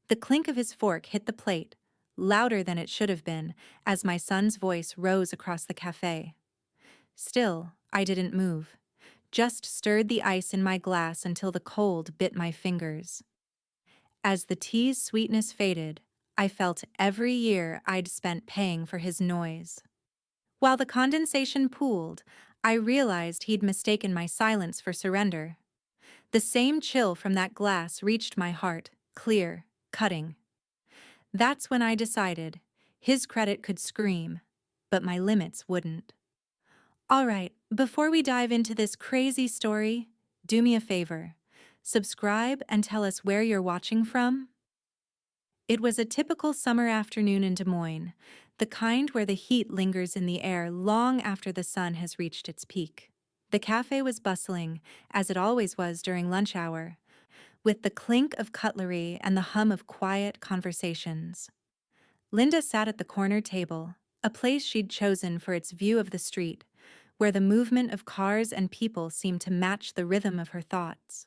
The clink of his fork hit the plate, louder than it should have been, as my son's voice rose across the cafe. Still, I didn't move, just stirred the ice in my glass until the cold bit my fingers. As the tea's sweetness faded, I felt every year I'd spent paying for his noise. While the condensation pooled, I realized he'd mistaken my silence for surrender. The same chill from that glass reached my heart, clear, cutting. That's when I decided his credit could scream, but my limits wouldn't. All right, before we dive into this crazy story, do me a favor. Subscribe and tell us where you're watching from. It was a typical summer afternoon in Des Moines, the kind where the heat lingers in the air long after the sun has reached its peak. The cafe was bustling, as it always was during lunch hour, with the clink of cutlery and the hum of quiet conversations. Linda sat at the corner table, a place she'd chosen for its view of the street, where the movement of cars and people seemed to match the rhythm of her thoughts.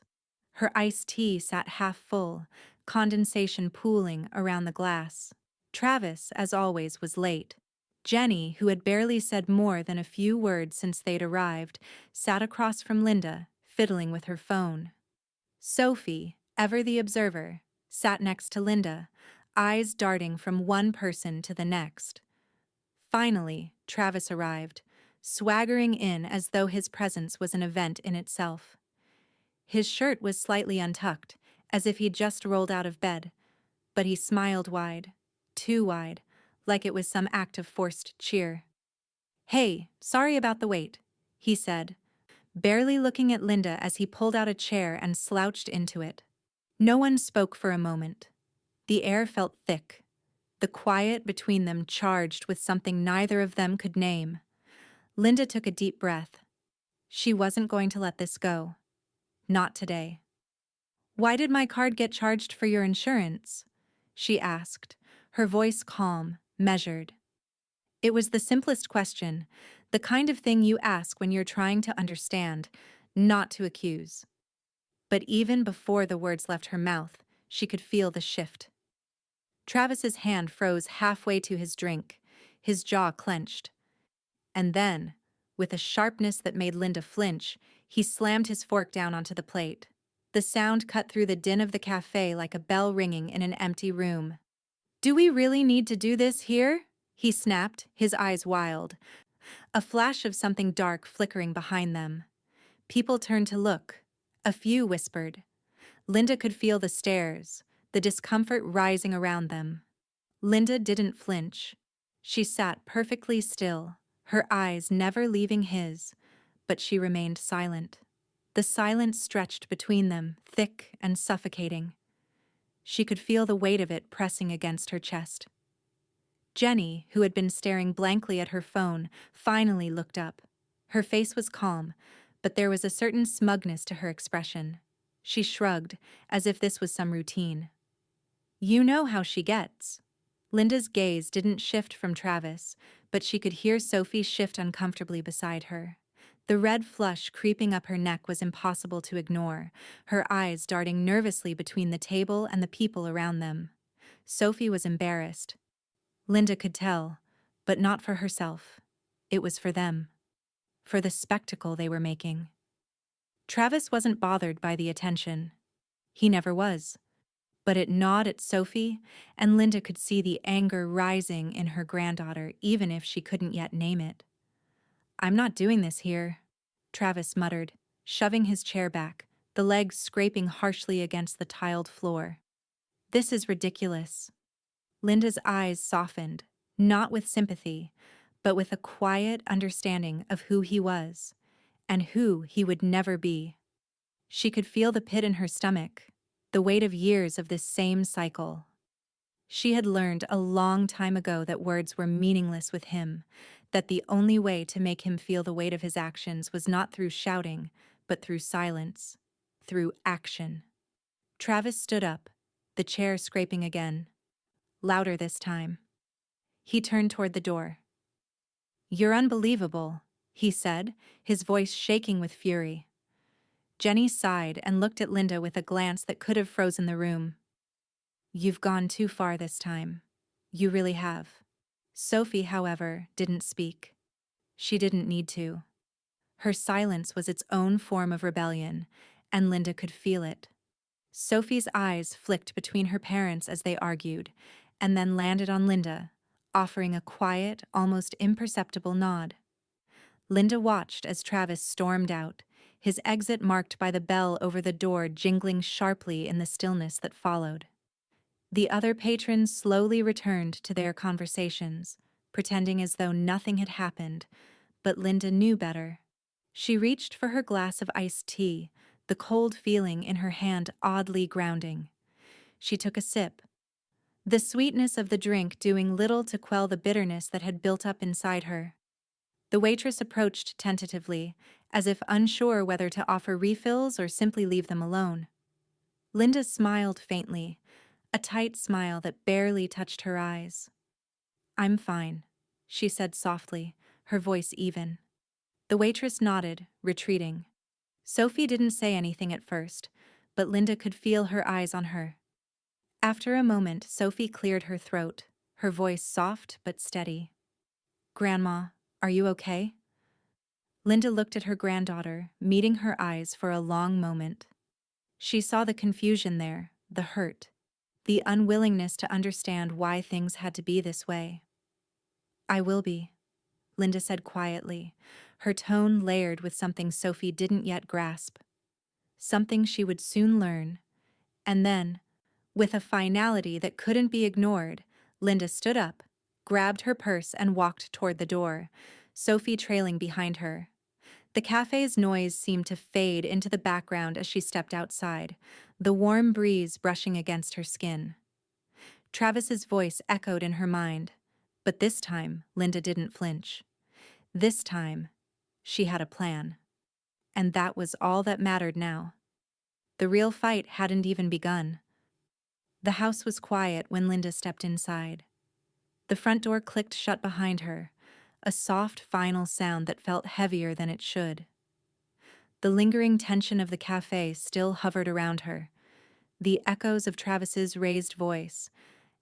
Her iced tea sat half full, condensation pooling around the glass. Travis, as always, was late. Jenny, who had barely said more than a few words since they'd arrived, sat across from Linda, fiddling with her phone. Sophie, ever the observer, sat next to Linda, eyes darting from one person to the next. Finally, Travis arrived, swaggering in as though his presence was an event in itself. His shirt was slightly untucked, as if he'd just rolled out of bed, but he smiled wide, too wide, like it was some act of forced cheer. "Hey, sorry about the wait," he said, barely looking at Linda as he pulled out a chair and slouched into it. No one spoke for a moment. The air felt thick, the quiet between them charged with something neither of them could name. Linda took a deep breath. She wasn't going to let this go. Not today. "Why did my card get charged for your insurance?" she asked, her voice calm, measured. It was the simplest question, the kind of thing you ask when you're trying to understand, not to accuse. But even before the words left her mouth, she could feel the shift. Travis's hand froze halfway to his drink, his jaw clenched. And then, with a sharpness that made Linda flinch, he slammed his fork down onto the plate. The sound cut through the din of the cafe like a bell ringing in an empty room. "Do we really need to do this here?" he snapped, his eyes wild, a flash of something dark flickering behind them. People turned to look. A few whispered. Linda could feel the stares, the discomfort rising around them. Linda didn't flinch. She sat perfectly still, her eyes never leaving his, but she remained silent. The silence stretched between them, thick and suffocating. She could feel the weight of it pressing against her chest. Jenny, who had been staring blankly at her phone, finally looked up. Her face was calm, but there was a certain smugness to her expression. She shrugged, as if this was some routine. "You know how she gets." Linda's gaze didn't shift from Travis, but she could hear Sophie shift uncomfortably beside her. The red flush creeping up her neck was impossible to ignore, her eyes darting nervously between the table and the people around them. Sophie was embarrassed. Linda could tell, but not for herself. It was for them. For the spectacle they were making. Travis wasn't bothered by the attention. He never was. But it gnawed at Sophie, and Linda could see the anger rising in her granddaughter even if she couldn't yet name it. "I'm not doing this here," Travis muttered, shoving his chair back, the legs scraping harshly against the tiled floor. "This is ridiculous." Linda's eyes softened, not with sympathy, but with a quiet understanding of who he was, and who he would never be. She could feel the pit in her stomach, the weight of years of this same cycle. She had learned a long time ago that words were meaningless with him, that the only way to make him feel the weight of his actions was not through shouting, but through silence, through action. Travis stood up, the chair scraping again. Louder this time. He turned toward the door. "You're unbelievable," he said, his voice shaking with fury. Jenny sighed and looked at Linda with a glance that could have frozen the room. You've gone too far this time. You really have. Sophie, however, didn't speak. She didn't need to. Her silence was its own form of rebellion, and Linda could feel it. Sophie's eyes flicked between her parents as they argued, and then landed on Linda, offering a quiet, almost imperceptible nod. Linda watched as Travis stormed out, his exit marked by the bell over the door jingling sharply in the stillness that followed. The other patrons slowly returned to their conversations, pretending as though nothing had happened, but Linda knew better. She reached for her glass of iced tea, the cold feeling in her hand oddly grounding. She took a sip, the sweetness of the drink doing little to quell the bitterness that had built up inside her. The waitress approached tentatively, as if unsure whether to offer refills or simply leave them alone. Linda smiled faintly, a tight smile that barely touched her eyes. "I'm fine," she said softly, her voice even. The waitress nodded, retreating. Sophie didn't say anything at first, but Linda could feel her eyes on her. After a moment, Sophie cleared her throat, her voice soft but steady. "Grandma, are you okay?" Linda looked at her granddaughter, meeting her eyes for a long moment. She saw the confusion there, the hurt, the unwillingness to understand why things had to be this way. "I will be," Linda said quietly, her tone layered with something Sophie didn't yet grasp. Something she would soon learn. And then, with a finality that couldn't be ignored, Linda stood up, grabbed her purse and walked toward the door, Sophie trailing behind her. The cafe's noise seemed to fade into the background as she stepped outside, the warm breeze brushing against her skin. Travis's voice echoed in her mind, but this time Linda didn't flinch. This time, she had a plan. And that was all that mattered now. The real fight hadn't even begun. The house was quiet when Linda stepped inside. The front door clicked shut behind her, a soft final sound that felt heavier than it should. The lingering tension of the cafe still hovered around her, the echoes of Travis's raised voice,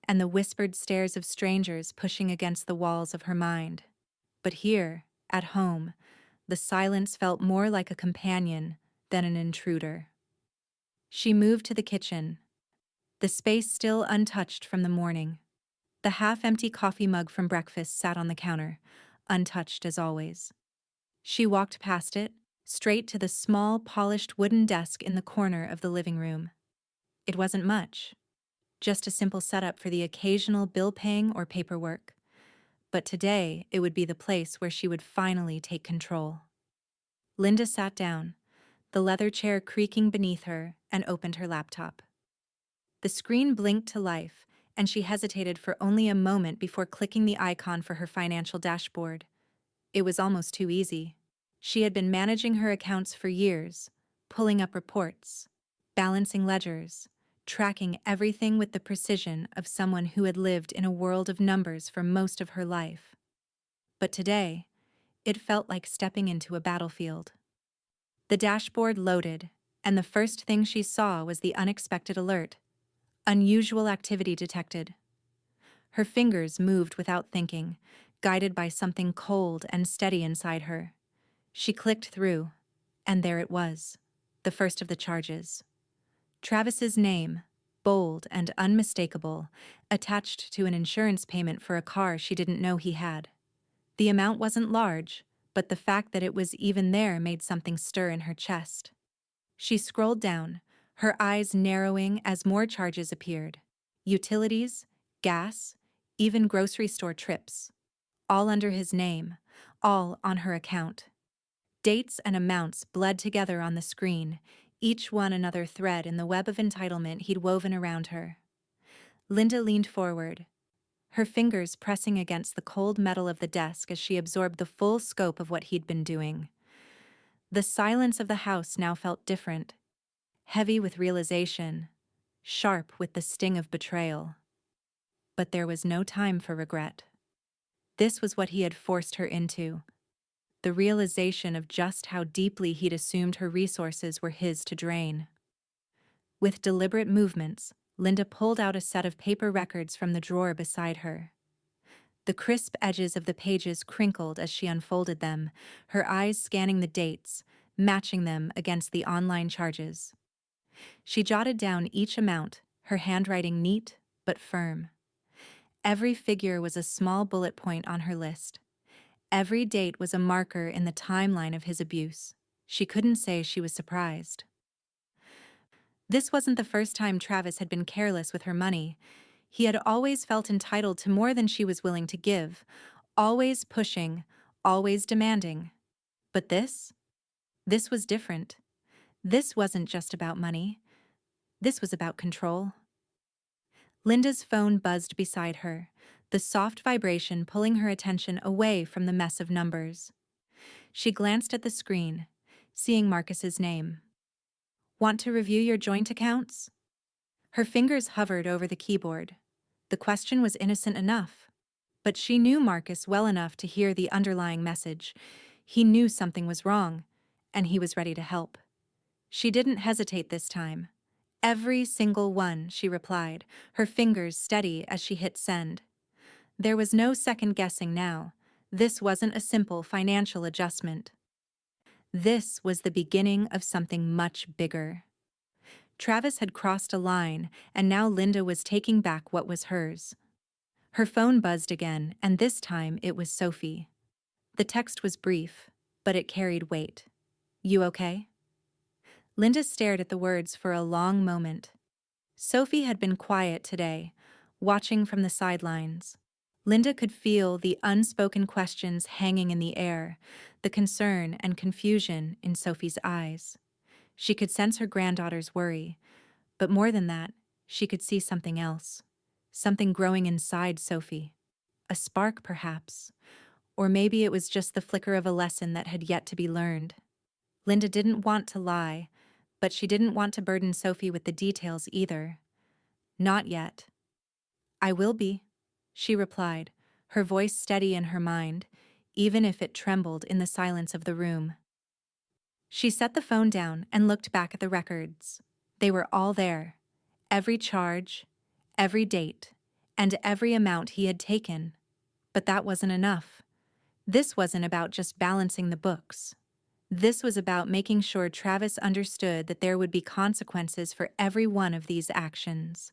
and the whispered stares of strangers pushing against the walls of her mind. But here, at home, the silence felt more like a companion than an intruder. She moved to the kitchen, the space still untouched from the morning. The half-empty coffee mug from breakfast sat on the counter, untouched as always. She walked past it, straight to the small, polished wooden desk in the corner of the living room. It wasn't much, just a simple setup for the occasional bill-paying or paperwork. But today, it would be the place where she would finally take control. Linda sat down, the leather chair creaking beneath her, and opened her laptop. The screen blinked to life, and she hesitated for only a moment before clicking the icon for her financial dashboard. It was almost too easy. She had been managing her accounts for years, pulling up reports, balancing ledgers, tracking everything with the precision of someone who had lived in a world of numbers for most of her life. But today, it felt like stepping into a battlefield. The dashboard loaded, and the first thing she saw was the unexpected alert. Unusual activity detected. Her fingers moved without thinking, guided by something cold and steady inside her. She clicked through, and there it was, the first of the charges. Travis's name, bold and unmistakable, attached to an insurance payment for a car she didn't know he had. The amount wasn't large, but the fact that it was even there made something stir in her chest. She scrolled down, her eyes narrowing as more charges appeared. Utilities, gas, even grocery store trips. All under his name, all on her account. Dates and amounts bled together on the screen, each one another thread in the web of entitlement he'd woven around her. Linda leaned forward, her fingers pressing against the cold metal of the desk as she absorbed the full scope of what he'd been doing. The silence of the house now felt different, heavy with realization, sharp with the sting of betrayal. But there was no time for regret. This was what he had forced her into, the realization of just how deeply he'd assumed her resources were his to drain. With deliberate movements, Linda pulled out a set of paper records from the drawer beside her. The crisp edges of the pages crinkled as she unfolded them, her eyes scanning the dates, matching them against the online charges. She jotted down each amount, her handwriting neat but firm. Every figure was a small bullet point on her list. Every date was a marker in the timeline of his abuse. She couldn't say she was surprised. This wasn't the first time Travis had been careless with her money. He had always felt entitled to more than she was willing to give, always pushing, always demanding. But this was different. This wasn't just about money. This was about control. Linda's phone buzzed beside her, the soft vibration pulling her attention away from the mess of numbers. She glanced at the screen, seeing Marcus's name. Want to review your joint accounts? Her fingers hovered over the keyboard. The question was innocent enough. But she knew Marcus well enough to hear the underlying message. He knew something was wrong, and he was ready to help. She didn't hesitate this time. Every single one, she replied, her fingers steady as she hit send. There was no second guessing now. This wasn't a simple financial adjustment. This was the beginning of something much bigger. Travis had crossed a line, and now Linda was taking back what was hers. Her phone buzzed again, and this time it was Sophie. The text was brief, but it carried weight. You okay? Linda stared at the words for a long moment. Sophie had been quiet today, watching from the sidelines. Linda could feel the unspoken questions hanging in the air, the concern and confusion in Sophie's eyes. She could sense her granddaughter's worry, but more than that, she could see something else. Something growing inside Sophie. A spark, perhaps. Or maybe it was just the flicker of a lesson that had yet to be learned. Linda didn't want to lie, but she didn't want to burden Sophie with the details either. Not yet. I will be, she replied, her voice steady in her mind, even if it trembled in the silence of the room. She set the phone down and looked back at the records. They were all there. Every charge, every date, and every amount he had taken. But that wasn't enough. This wasn't about just balancing the books. This was about making sure Travis understood that there would be consequences for every one of these actions.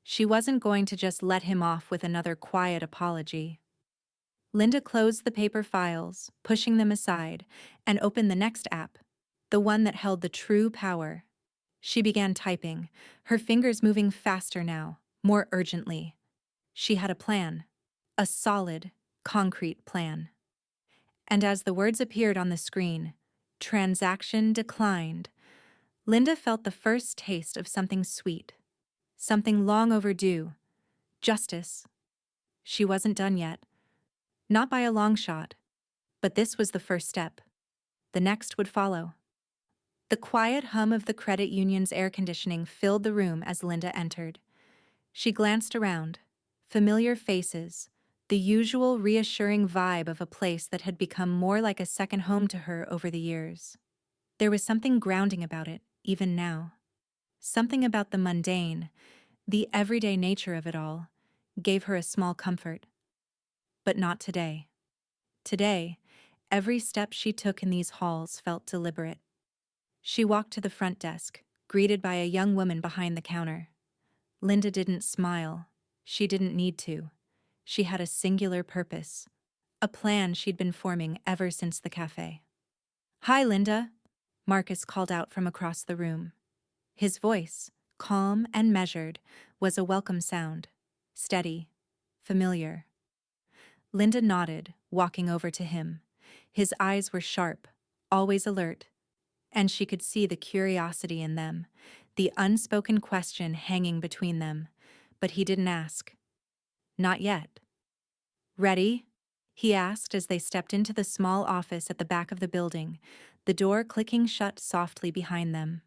She wasn't going to just let him off with another quiet apology. Linda closed the paper files, pushing them aside, and opened the next app, the one that held the true power. She began typing, her fingers moving faster now, more urgently. She had a plan. A solid, concrete plan. And as the words appeared on the screen, transaction declined, Linda felt the first taste of something sweet. Something long overdue. Justice. She wasn't done yet. Not by a long shot. But this was the first step. The next would follow. The quiet hum of the credit union's air conditioning filled the room as Linda entered. She glanced around. Familiar faces. The usual reassuring vibe of a place that had become more like a second home to her over the years. There was something grounding about it, even now. Something about the mundane, the everyday nature of it all, gave her a small comfort. But not today. Today, every step she took in these halls felt deliberate. She walked to the front desk, greeted by a young woman behind the counter. Linda didn't smile. She didn't need to. She had a singular purpose, a plan she'd been forming ever since the cafe. Hi, Linda, Marcus called out from across the room. His voice, calm and measured, was a welcome sound, steady, familiar. Linda nodded, walking over to him. His eyes were sharp, always alert, and she could see the curiosity in them, the unspoken question hanging between them, but he didn't ask. Not yet. Ready? He asked as they stepped into the small office at the back of the building, the door clicking shut softly behind them.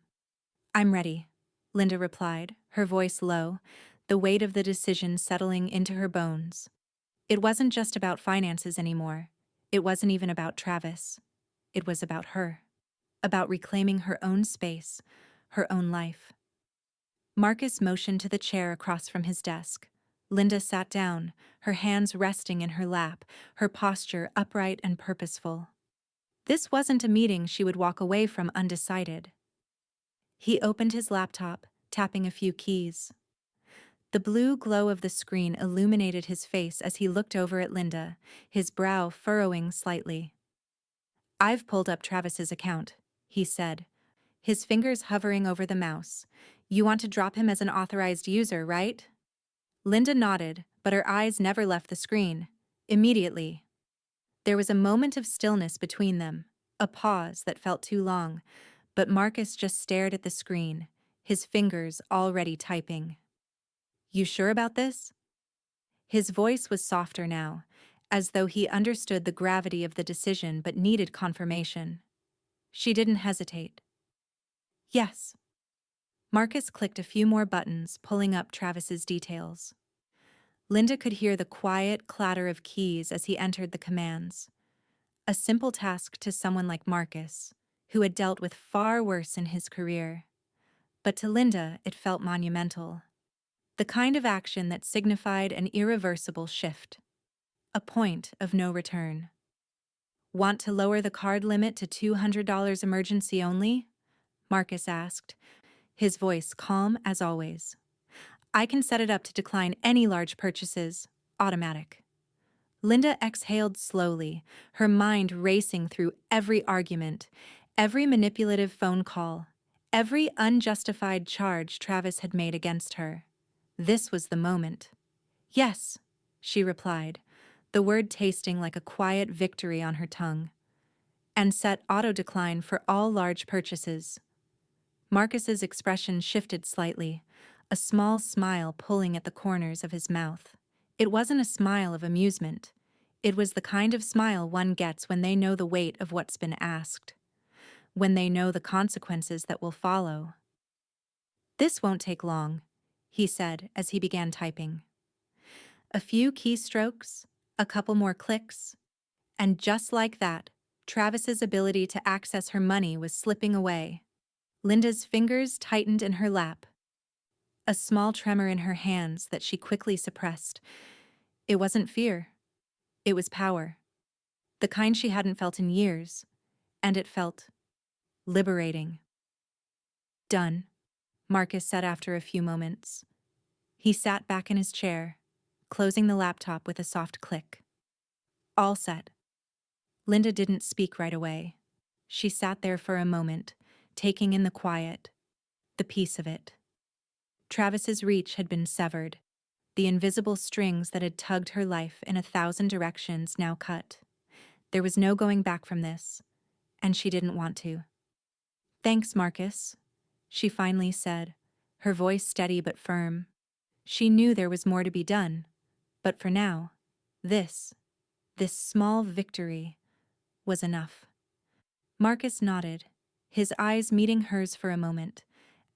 I'm ready, Linda replied, her voice low, the weight of the decision settling into her bones. It wasn't just about finances anymore. It wasn't even about Travis. It was about her. About reclaiming her own space, her own life. Marcus motioned to the chair across from his desk. Linda sat down, her hands resting in her lap, her posture upright and purposeful. This wasn't a meeting she would walk away from undecided. He opened his laptop, tapping a few keys. The blue glow of the screen illuminated his face as he looked over at Linda, his brow furrowing slightly. "I've pulled up Travis's account," he said, his fingers hovering over the mouse. "You want to drop him as an authorized user, right?" Linda nodded, but her eyes never left the screen. Immediately. There was a moment of stillness between them, a pause that felt too long, but Marcus just stared at the screen, his fingers already typing. "You sure about this?" His voice was softer now, as though he understood the gravity of the decision but needed confirmation. She didn't hesitate. "Yes." Marcus clicked a few more buttons, pulling up Travis's details. Linda could hear the quiet clatter of keys as he entered the commands. A simple task to someone like Marcus, who had dealt with far worse in his career. But to Linda, it felt monumental. The kind of action that signified an irreversible shift. A point of no return. "Want to lower the card limit to $200 emergency only?" Marcus asked, his voice calm as always. "I can set it up to decline any large purchases. Automatic." Linda exhaled slowly, her mind racing through every argument, every manipulative phone call, every unjustified charge Travis had made against her. This was the moment. "Yes," she replied, the word tasting like a quiet victory on her tongue. "And set auto-decline for all large purchases." Marcus's expression shifted slightly, a small smile pulling at the corners of his mouth. It wasn't a smile of amusement. It was the kind of smile one gets when they know the weight of what's been asked, when they know the consequences that will follow. "This won't take long," he said as he began typing. A few keystrokes, a couple more clicks, and just like that, Travis's ability to access her money was slipping away. Linda's fingers tightened in her lap, a small tremor in her hands that she quickly suppressed. It wasn't fear. It was power. The kind she hadn't felt in years, and it felt liberating. "Done," Marcus said after a few moments. He sat back in his chair, closing the laptop with a soft click. "All set." Linda didn't speak right away. She sat there for a moment, taking in the quiet, the peace of it. Travis's reach had been severed, the invisible strings that had tugged her life in 1,000 directions now cut. There was no going back from this, and she didn't want to. "Thanks, Marcus," she finally said, her voice steady but firm. She knew there was more to be done, but for now, this small victory was enough. Marcus nodded, his eyes meeting hers for a moment,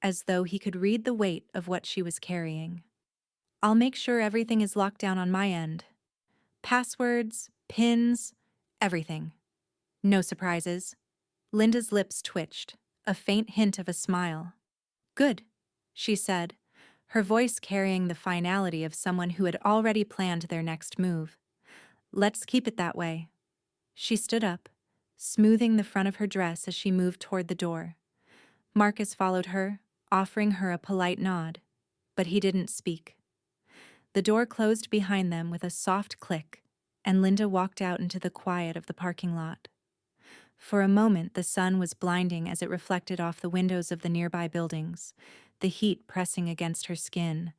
as though he could read the weight of what she was carrying. "I'll make sure everything is locked down on my end. Passwords, pins, everything. No surprises." Linda's lips twitched, a faint hint of a smile. "Good," she said, her voice carrying the finality of someone who had already planned their next move. "Let's keep it that way." She stood up, smoothing the front of her dress as she moved toward the door. Marcus followed her, offering her a polite nod, but he didn't speak. The door closed behind them with a soft click, and Linda walked out into the quiet of the parking lot. For a moment, the sun was blinding as it reflected off the windows of the nearby buildings, the heat pressing against her skin,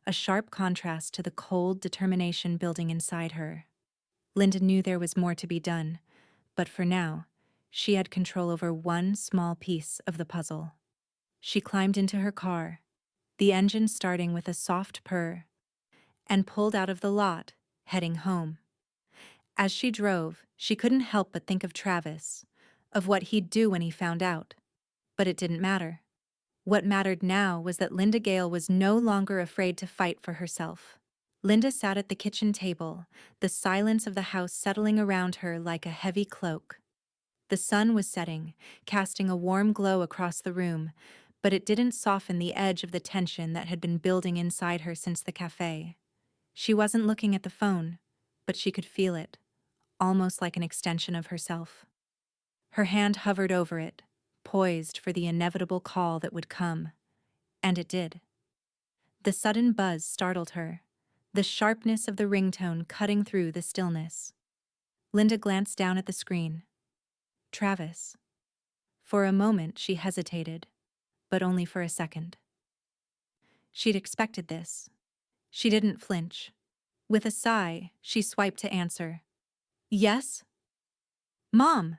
a sharp contrast to the cold determination building inside her. Linda knew there was more to be done, but for now, she had control over one small piece of the puzzle. She climbed into her car, the engine starting with a soft purr, and pulled out of the lot, heading home. As she drove, she couldn't help but think of Travis, of what he'd do when he found out. But it didn't matter. What mattered now was that Linda Gale was no longer afraid to fight for herself. Linda sat at the kitchen table, the silence of the house settling around her like a heavy cloak. The sun was setting, casting a warm glow across the room, but it didn't soften the edge of the tension that had been building inside her since the cafe. She wasn't looking at the phone, but she could feel it, almost like an extension of herself. Her hand hovered over it, poised for the inevitable call that would come, and it did. The sudden buzz startled her, the sharpness of the ringtone cutting through the stillness. Linda glanced down at the screen. Travis. For a moment she hesitated, but only for a second. She'd expected this. She didn't flinch. With a sigh, she swiped to answer. Yes? Mom!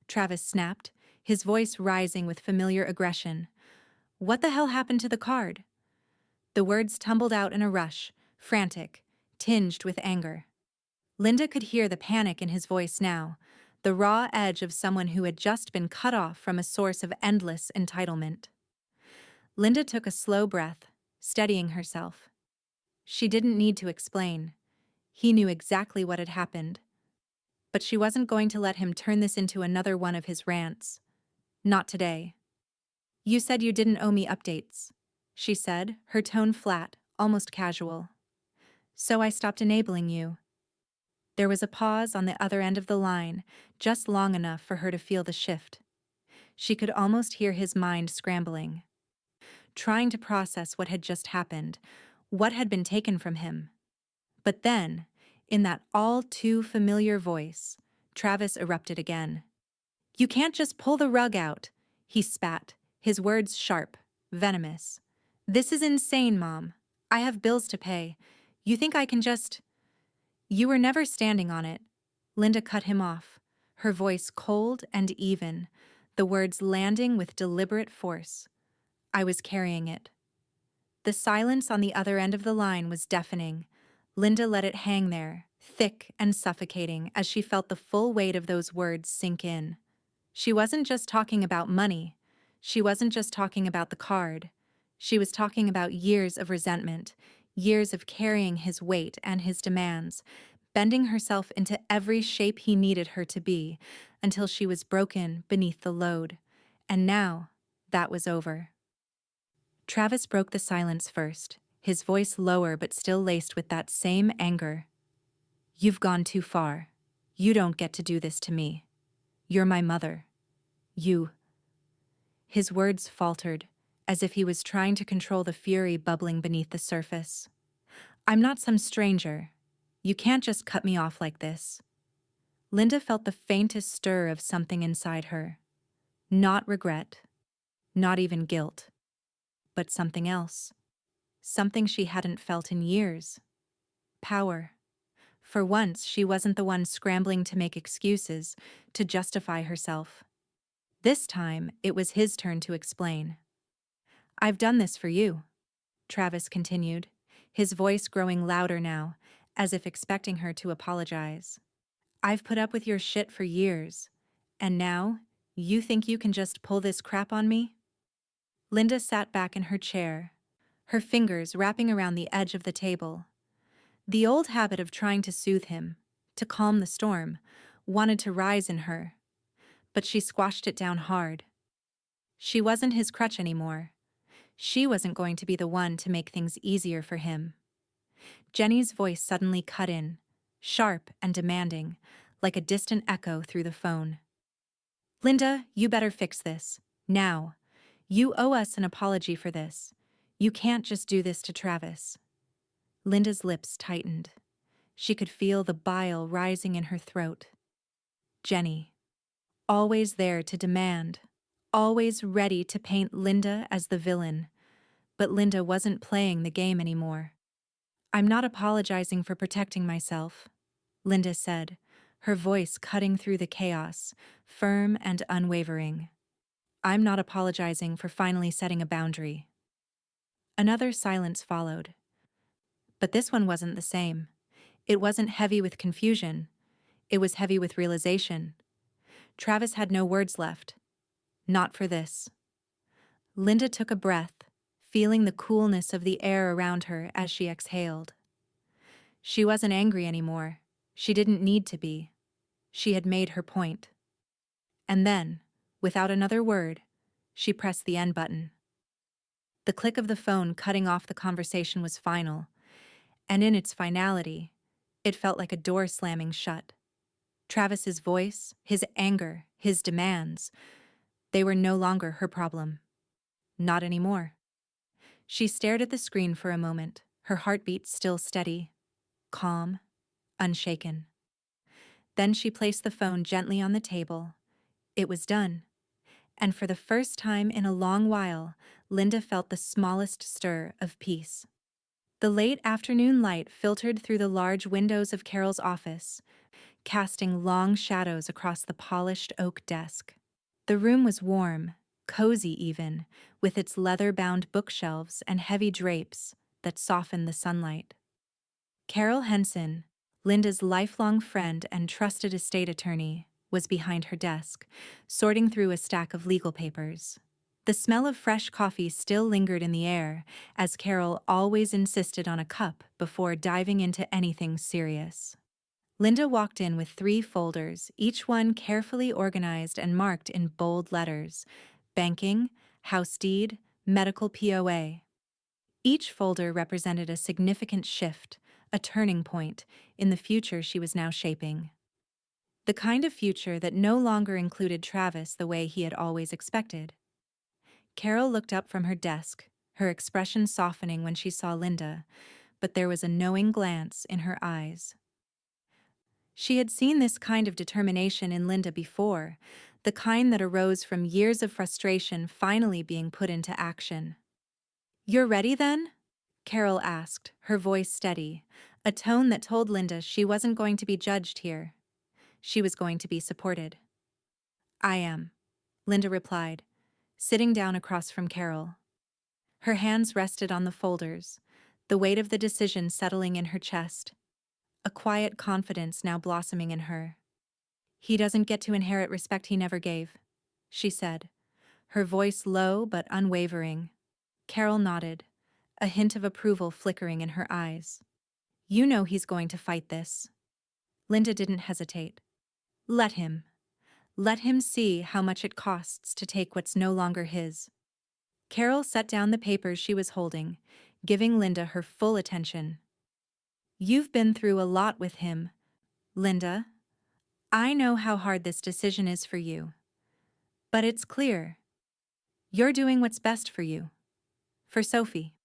Travis snapped, his voice rising with familiar aggression. What the hell happened to the card? The words tumbled out in a rush, frantic, tinged with anger. Linda could hear the panic in his voice now, the raw edge of someone who had just been cut off from a source of endless entitlement. Linda took a slow breath, steadying herself. She didn't need to explain. He knew exactly what had happened. But she wasn't going to let him turn this into another one of his rants. Not today. You said you didn't owe me updates, she said, her tone flat, almost casual. So I stopped enabling you. There was a pause on the other end of the line, just long enough for her to feel the shift. She could almost hear his mind scrambling, trying to process what had just happened, what had been taken from him. But then, in that all-too-familiar voice, Travis erupted again. You can't just pull the rug out, he spat, his words sharp, venomous. This is insane, Mom. I have bills to pay. You think I can just… You were never standing on it. Linda cut him off, her voice cold and even, the words landing with deliberate force. I was carrying it. The silence on the other end of the line was deafening. Linda let it hang there, thick and suffocating, as she felt the full weight of those words sink in. She wasn't just talking about money. She wasn't just talking about the card. She was talking about years of resentment, years of carrying his weight and his demands, bending herself into every shape he needed her to be, until she was broken beneath the load. And now, that was over. Travis broke the silence first, his voice lower but still laced with that same anger. You've gone too far. You don't get to do this to me. You're my mother. You… His words faltered, as if he was trying to control the fury bubbling beneath the surface. I'm not some stranger. You can't just cut me off like this. Linda felt the faintest stir of something inside her. Not regret. Not even guilt. But something else. Something she hadn't felt in years. Power. For once, she wasn't the one scrambling to make excuses, to justify herself. This time, it was his turn to explain. I've done this for you, Travis continued, his voice growing louder now, as if expecting her to apologize. I've put up with your shit for years, and now, you think you can just pull this crap on me? Linda sat back in her chair, her fingers wrapping around the edge of the table. The old habit of trying to soothe him, to calm the storm, wanted to rise in her, but she squashed it down hard. She wasn't his crutch anymore. She wasn't going to be the one to make things easier for him. Jenny's voice suddenly cut in, sharp and demanding, like a distant echo through the phone. Linda, you better fix this. Now. You owe us an apology for this. You can't just do this to Travis. Linda's lips tightened. She could feel the bile rising in her throat. Jenny. Always there to demand. Always ready to paint Linda as the villain. But Linda wasn't playing the game anymore. I'm not apologizing for protecting myself, Linda said, her voice cutting through the chaos, firm and unwavering. I'm not apologizing for finally setting a boundary. Another silence followed. But this one wasn't the same. It wasn't heavy with confusion. It was heavy with realization. Travis had no words left. Not for this. Linda took a breath, feeling the coolness of the air around her as she exhaled. She wasn't angry anymore. She didn't need to be. She had made her point. And then, without another word, she pressed the end button. The click of the phone cutting off the conversation was final, and in its finality, it felt like a door slamming shut. Travis's voice, his anger, his demands, they were no longer her problem. Not anymore. She stared at the screen for a moment, her heartbeat still steady, calm, unshaken. Then she placed the phone gently on the table. It was done. And for the first time in a long while, Linda felt the smallest stir of peace. The late afternoon light filtered through the large windows of Carol's office, casting long shadows across the polished oak desk. The room was warm, cozy even, with its leather-bound bookshelves and heavy drapes that softened the sunlight. Carol Henson, Linda's lifelong friend and trusted estate attorney, was behind her desk, sorting through a stack of legal papers. The smell of fresh coffee still lingered in the air, as Carol always insisted on a cup before diving into anything serious. Linda walked in with 3 folders, each one carefully organized and marked in bold letters: banking, house deed, medical POA. Each folder represented a significant shift, a turning point, in the future she was now shaping. The kind of future that no longer included Travis the way he had always expected. Carol looked up from her desk, her expression softening when she saw Linda, but there was a knowing glance in her eyes. She had seen this kind of determination in Linda before, the kind that arose from years of frustration finally being put into action. "You're ready then?" Carol asked, her voice steady, a tone that told Linda she wasn't going to be judged here. She was going to be supported. "I am," Linda replied, sitting down across from Carol. Her hands rested on the folders, the weight of the decision settling in her chest, a quiet confidence now blossoming in her. "He doesn't get to inherit respect he never gave," she said, her voice low but unwavering. Carol nodded, a hint of approval flickering in her eyes. "You know he's going to fight this." Linda didn't hesitate. Let him. Let him see how much it costs to take what's no longer his." Carol set down the papers she was holding, giving Linda her full attention. "You've been through a lot with him, Linda. I know how hard this decision is for you. But it's clear. You're doing what's best for you. For Sophie."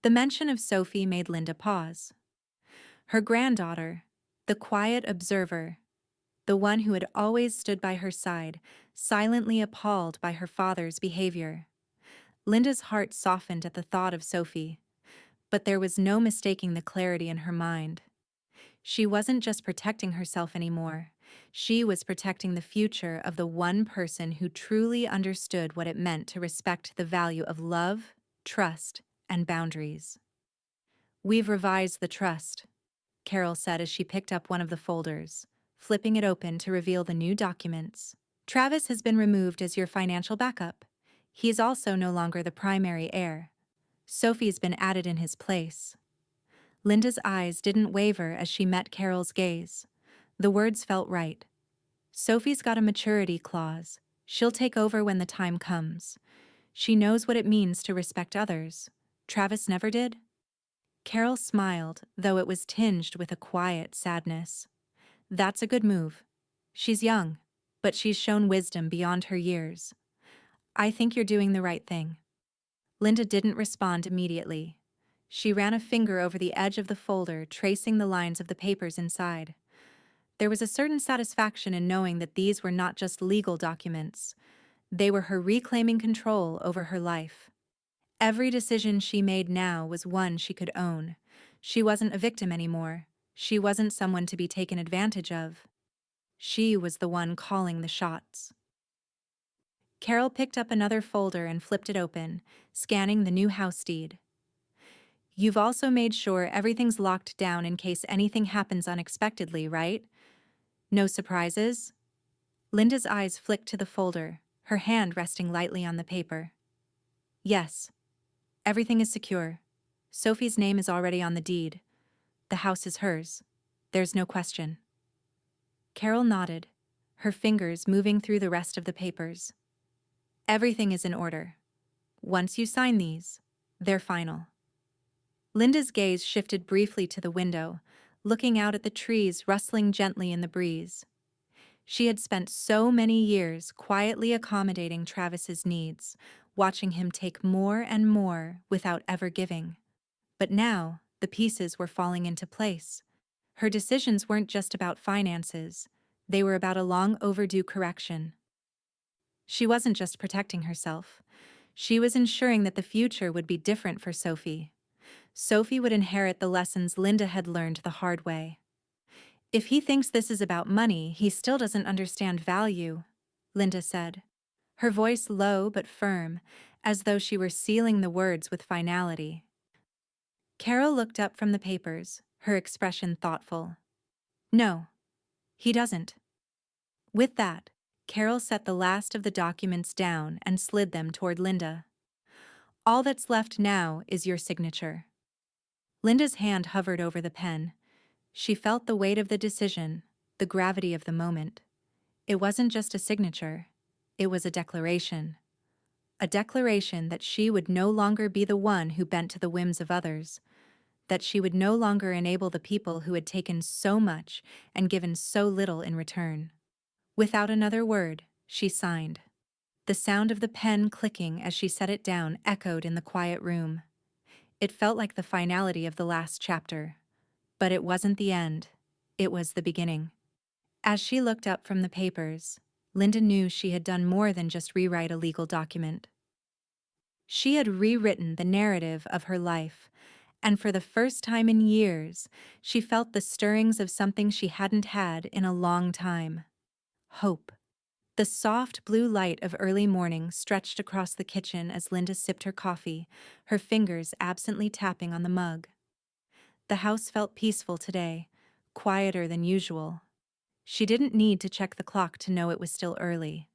The mention of Sophie made Linda pause. Her granddaughter, the quiet observer, the one who had always stood by her side, silently appalled by her father's behavior. Linda's heart softened at the thought of Sophie, but there was no mistaking the clarity in her mind. She wasn't just protecting herself anymore. She was protecting the future of the one person who truly understood what it meant to respect the value of love, trust, and boundaries. "We've revised the trust," Carol said as she picked up one of the folders, flipping it open to reveal the new documents. "Travis has been removed as your financial backup. He's also no longer the primary heir. Sophie's been added in his place." Linda's eyes didn't waver as she met Carol's gaze. The words felt right. Sophie's got a maturity clause. She'll take over when the time comes. She knows what it means to respect others. Travis never did. Carol smiled, though it was tinged with a quiet sadness. "That's a good move. She's young, but she's shown wisdom beyond her years. I think you're doing the right thing." Linda didn't respond immediately. She ran a finger over the edge of the folder, tracing the lines of the papers inside. There was a certain satisfaction in knowing that these were not just legal documents. They were her reclaiming control over her life. Every decision she made now was one she could own. She wasn't a victim anymore. She wasn't someone to be taken advantage of. She was the one calling the shots. Carol picked up another folder and flipped it open, scanning the new house deed. "You've also made sure everything's locked down in case anything happens unexpectedly, right? No surprises?" Linda's eyes flicked to the folder, her hand resting lightly on the paper. "Yes. Everything is secure. Sophie's name is already on the deed. The house is hers. There's no question." Carol nodded, her fingers moving through the rest of the papers. "Everything is in order. Once you sign these, they're final. Linda's gaze shifted briefly to the window, looking out at the trees rustling gently in the breeze. She had spent so many years quietly accommodating Travis's needs, watching him take more and more without ever giving. But now, the pieces were falling into place. Her decisions weren't just about finances, they were about a long overdue correction. She wasn't just protecting herself. She was ensuring that the future would be different for Sophie. Sophie would inherit the lessons Linda had learned the hard way. If he thinks this is about money, he still doesn't understand value, Linda said, her voice low but firm, as though she were sealing the words with finality. Carol looked up from the papers, her expression thoughtful. No, he doesn't. With that, Carol set the last of the documents down and slid them toward Linda. All that's left now is your signature. Linda's hand hovered over the pen. She felt the weight of the decision, the gravity of the moment. It wasn't just a signature, it was a declaration. A declaration that she would no longer be the one who bent to the whims of others, that she would no longer enable the people who had taken so much and given so little in return. Without another word, she signed. The sound of the pen clicking as she set it down echoed in the quiet room. It felt like the finality of the last chapter. But it wasn't the end. It was the beginning. As she looked up from the papers, Linda knew she had done more than just rewrite a legal document. She had rewritten the narrative of her life, and for the first time in years, she felt the stirrings of something she hadn't had in a long time. Hope. The soft blue light of early morning stretched across the kitchen as Linda sipped her coffee, her fingers absently tapping on the mug. The house felt peaceful today, quieter than usual. She didn't need to check the clock to know it was still early.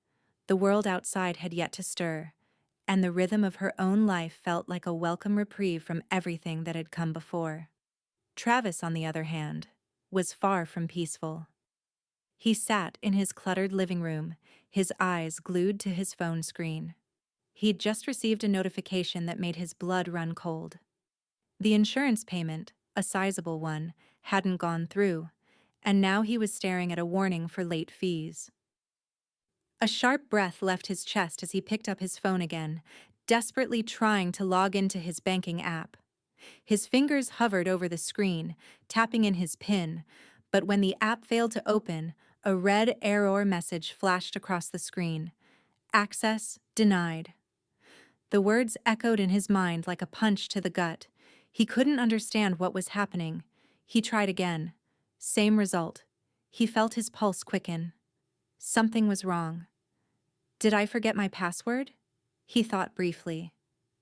The world outside had yet to stir, and the rhythm of her own life felt like a welcome reprieve from everything that had come before. Travis, on the other hand, was far from peaceful. He sat in his cluttered living room, his eyes glued to his phone screen. He'd just received a notification that made his blood run cold. The insurance payment, a sizable one, hadn't gone through, and now he was staring at a warning for late fees. A sharp breath left his chest as he picked up his phone again, desperately trying to log into his banking app. His fingers hovered over the screen, tapping in his PIN, but when the app failed to open, a red error message flashed across the screen. Access denied. The words echoed in his mind like a punch to the gut. He couldn't understand what was happening. He tried again. Same result. He felt his pulse quicken. Something was wrong. Did I forget my password? He thought briefly.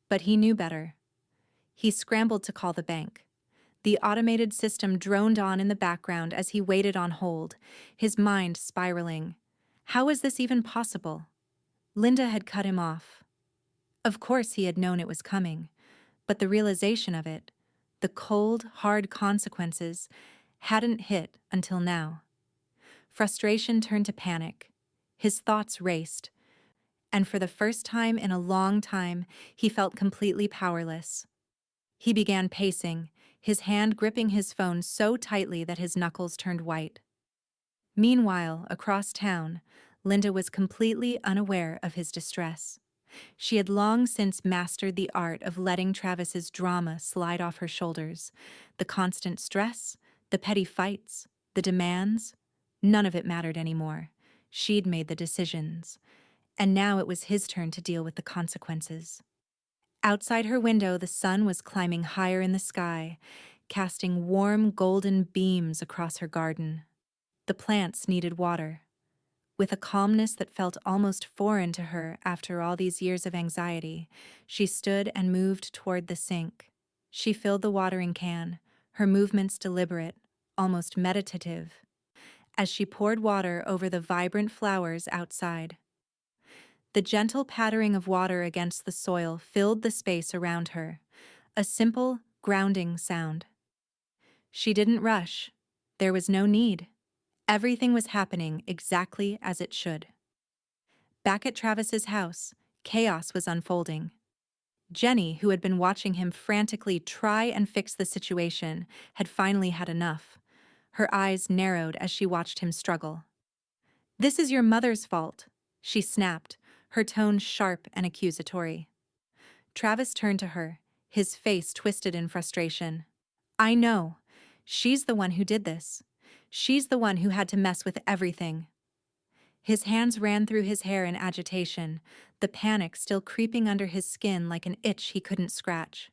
But he knew better. He scrambled to call the bank. The automated system droned on in the background as he waited on hold, his mind spiraling. How was this even possible? Linda had cut him off. Of course he had known it was coming, but the realization of it, the cold, hard consequences, hadn't hit until now. Frustration turned to panic. His thoughts raced, and for the first time in a long time, he felt completely powerless. He began pacing, his hand gripping his phone so tightly that his knuckles turned white. Meanwhile, across town, Linda was completely unaware of his distress. She had long since mastered the art of letting Travis's drama slide off her shoulders. The constant stress, the petty fights, the demands, none of it mattered anymore. She'd made the decisions, and now it was his turn to deal with the consequences. Outside her window, the sun was climbing higher in the sky, casting warm golden beams across her garden. The plants needed water. With a calmness that felt almost foreign to her after all these years of anxiety, she stood and moved toward the sink. She filled the watering can, her movements deliberate, almost meditative, as she poured water over the vibrant flowers outside. The gentle pattering of water against the soil filled the space around her, a simple, grounding sound. She didn't rush. There was no need. Everything was happening exactly as it should. Back at Travis's house, chaos was unfolding. Jenny, who had been watching him frantically try and fix the situation, had finally had enough. Her eyes narrowed as she watched him struggle. "This is your mother's fault," she snapped, her tone sharp and accusatory. Travis turned to her, his face twisted in frustration. "I know. She's the one who did this. She's the one who had to mess with everything." His hands ran through his hair in agitation, the panic still creeping under his skin like an itch he couldn't scratch.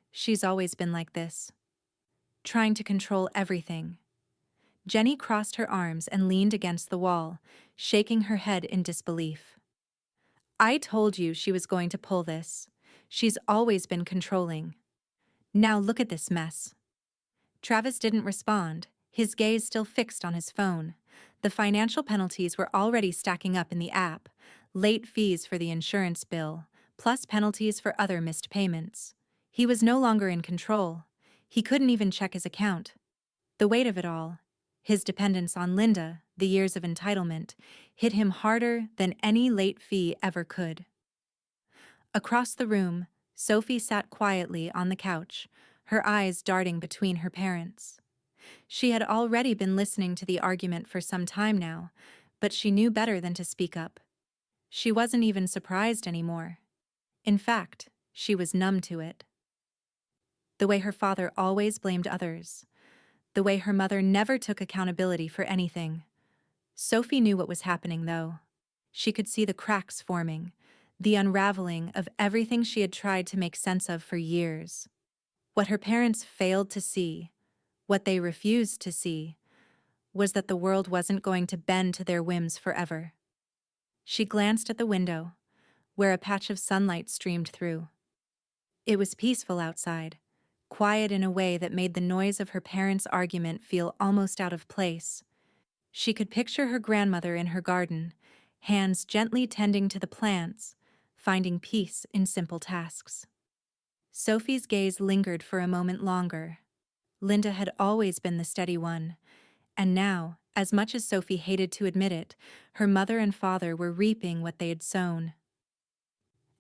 "She's always been like this. Trying to control everything." Jenny crossed her arms and leaned against the wall, shaking her head in disbelief. "I told you she was going to pull this. She's always been controlling. Now look at this mess." Travis didn't respond, his gaze still fixed on his phone. The financial penalties were already stacking up in the app: late fees for the insurance bill, plus penalties for other missed payments. He was no longer in control. He couldn't even check his account. The weight of it all, his dependence on Linda, the years of entitlement, hit him harder than any late fee ever could. Across the room, Sophie sat quietly on the couch, her eyes darting between her parents. She had already been listening to the argument for some time now, but she knew better than to speak up. She wasn't even surprised anymore. In fact, she was numb to it. The way her father always blamed others. The way her mother never took accountability for anything. Sophie knew what was happening, though. She could see the cracks forming, the unraveling of everything she had tried to make sense of for years. What her parents failed to see, what they refused to see, was that the world wasn't going to bend to their whims forever. She glanced at the window, where a patch of sunlight streamed through. It was peaceful outside, quiet in a way that made the noise of her parents' argument feel almost out of place. She could picture her grandmother in her garden, hands gently tending to the plants, finding peace in simple tasks. Sophie's gaze lingered for a moment longer. Linda had always been the steady one, and now, as much as Sophie hated to admit it, her mother and father were reaping what they had sown.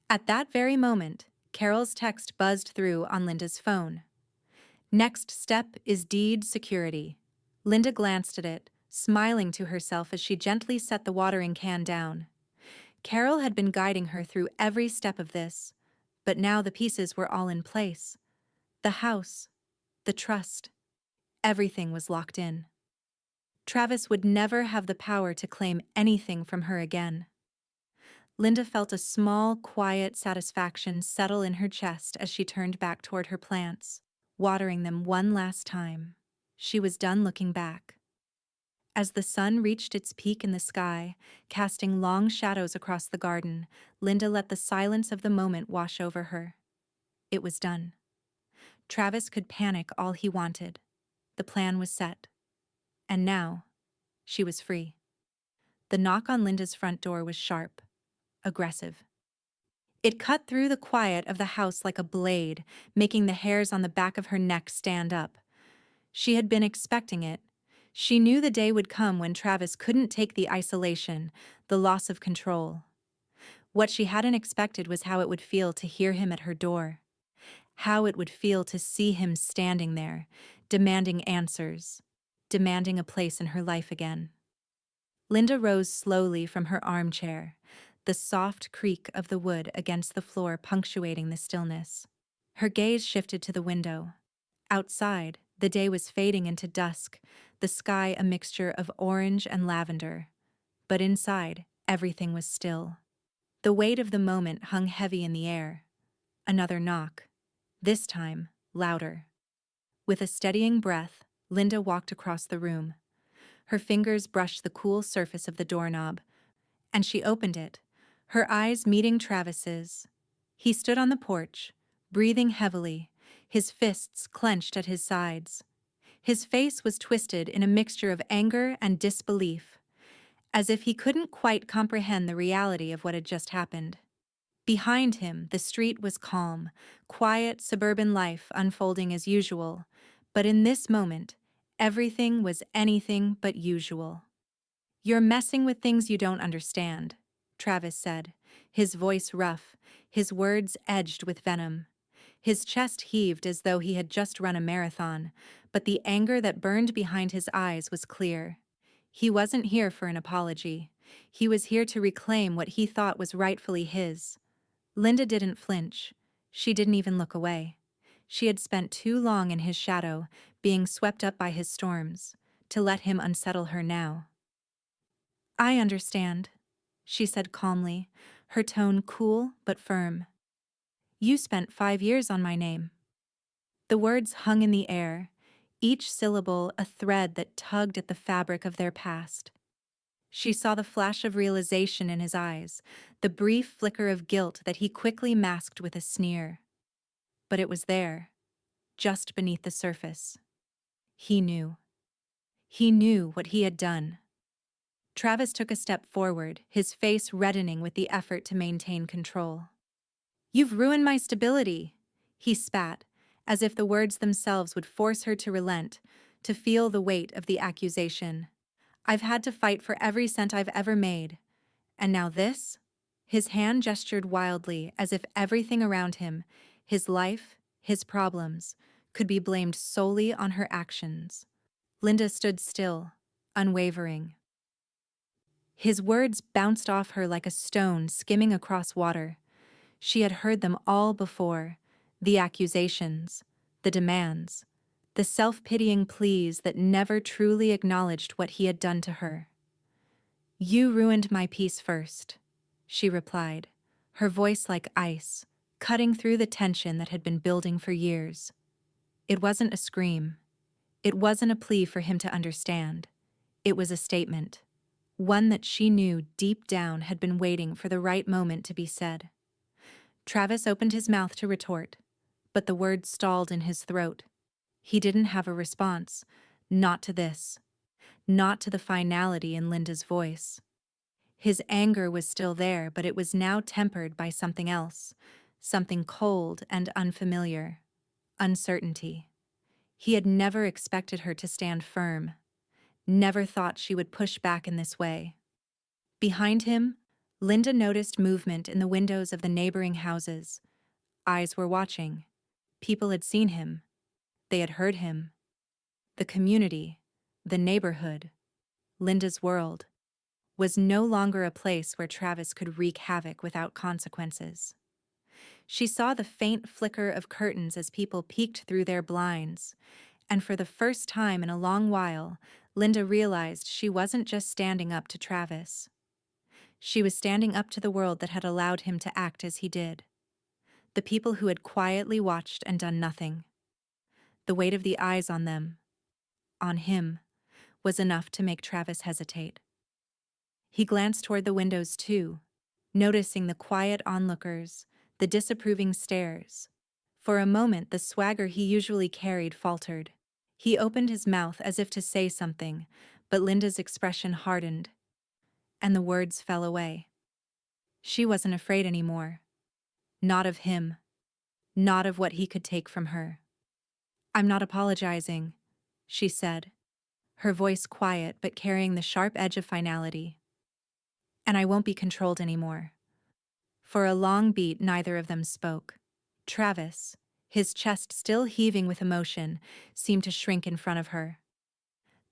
At that very moment, Carol's text buzzed through on Linda's phone. "Next step is deed security." Linda glanced at it, smiling to herself as she gently set the watering can down. Carol had been guiding her through every step of this, but now the pieces were all in place. The house, the trust, everything was locked in. Travis would never have the power to claim anything from her again. Linda felt a small, quiet satisfaction settle in her chest as she turned back toward her plants, watering them one last time. She was done looking back. As the sun reached its peak in the sky, casting long shadows across the garden, Linda let the silence of the moment wash over her. It was done. Travis could panic all he wanted. The plan was set. And now, she was free. The knock on Linda's front door was sharp, aggressive. It cut through the quiet of the house like a blade, making the hairs on the back of her neck stand up. She had been expecting it. She knew the day would come when Travis couldn't take the isolation, the loss of control. What she hadn't expected was how it would feel to hear him at her door. How it would feel to see him standing there, demanding answers, demanding a place in her life again. Linda rose slowly from her armchair, the soft creak of the wood against the floor punctuating the stillness. Her gaze shifted to the window. Outside, the day was fading into dusk, the sky a mixture of orange and lavender. But inside, everything was still. The weight of the moment hung heavy in the air. Another knock. This time, louder. With a steadying breath, Linda walked across the room. Her fingers brushed the cool surface of the doorknob, and she opened it, her eyes meeting Travis's. He stood on the porch, breathing heavily, his fists clenched at his sides. His face was twisted in a mixture of anger and disbelief, as if he couldn't quite comprehend the reality of what had just happened. Behind him, the street was calm, quiet suburban life unfolding as usual, but in this moment, everything was anything but usual. "You're messing with things you don't understand," Travis said, his voice rough, his words edged with venom. His chest heaved as though he had just run a marathon, but the anger that burned behind his eyes was clear. He wasn't here for an apology. He was here to reclaim what he thought was rightfully his. Linda didn't flinch. She didn't even look away. She had spent too long in his shadow, being swept up by his storms, to let him unsettle her now. "I understand," she said calmly, her tone cool but firm. "You spent 5 years on my name." The words hung in the air, each syllable a thread that tugged at the fabric of their past. She saw the flash of realization in his eyes, the brief flicker of guilt that he quickly masked with a sneer. But it was there, just beneath the surface. He knew. He knew what he had done. Travis took a step forward, his face reddening with the effort to maintain control. "You've ruined my stability," he spat, as if the words themselves would force her to relent, to feel the weight of the accusation. "I've had to fight for every cent I've ever made. And now this?" His hand gestured wildly, as if everything around him, his life, his problems, could be blamed solely on her actions. Linda stood still, unwavering. His words bounced off her like a stone skimming across water. She had heard them all before, the accusations, the demands, the self-pitying pleas that never truly acknowledged what he had done to her. "You ruined my peace first," she replied, her voice like ice, cutting through the tension that had been building for years. It wasn't a scream. It wasn't a plea for him to understand. It was a statement, one that she knew deep down had been waiting for the right moment to be said. Travis opened his mouth to retort, but the words stalled in his throat. He didn't have a response, not to this, not to the finality in Linda's voice. His anger was still there, but it was now tempered by something else, something cold and unfamiliar: uncertainty. He had never expected her to stand firm, never thought she would push back in this way. Behind him, Linda noticed movement in the windows of the neighboring houses. Eyes were watching. People had seen him. They had heard him. The community, the neighborhood, Linda's world, was no longer a place where Travis could wreak havoc without consequences. She saw the faint flicker of curtains as people peeked through their blinds, and for the first time in a long while, Linda realized she wasn't just standing up to Travis. She was standing up to the world that had allowed him to act as he did. The people who had quietly watched and done nothing. The weight of the eyes on them, on him, was enough to make Travis hesitate. He glanced toward the windows too, noticing the quiet onlookers, the disapproving stares. For a moment, the swagger he usually carried faltered. He opened his mouth as if to say something, but Linda's expression hardened, and the words fell away. She wasn't afraid anymore. Not of him. Not of what he could take from her. "I'm not apologizing," she said, her voice quiet but carrying the sharp edge of finality. "And I won't be controlled anymore." For a long beat, neither of them spoke. Travis, his chest still heaving with emotion, seemed to shrink in front of her.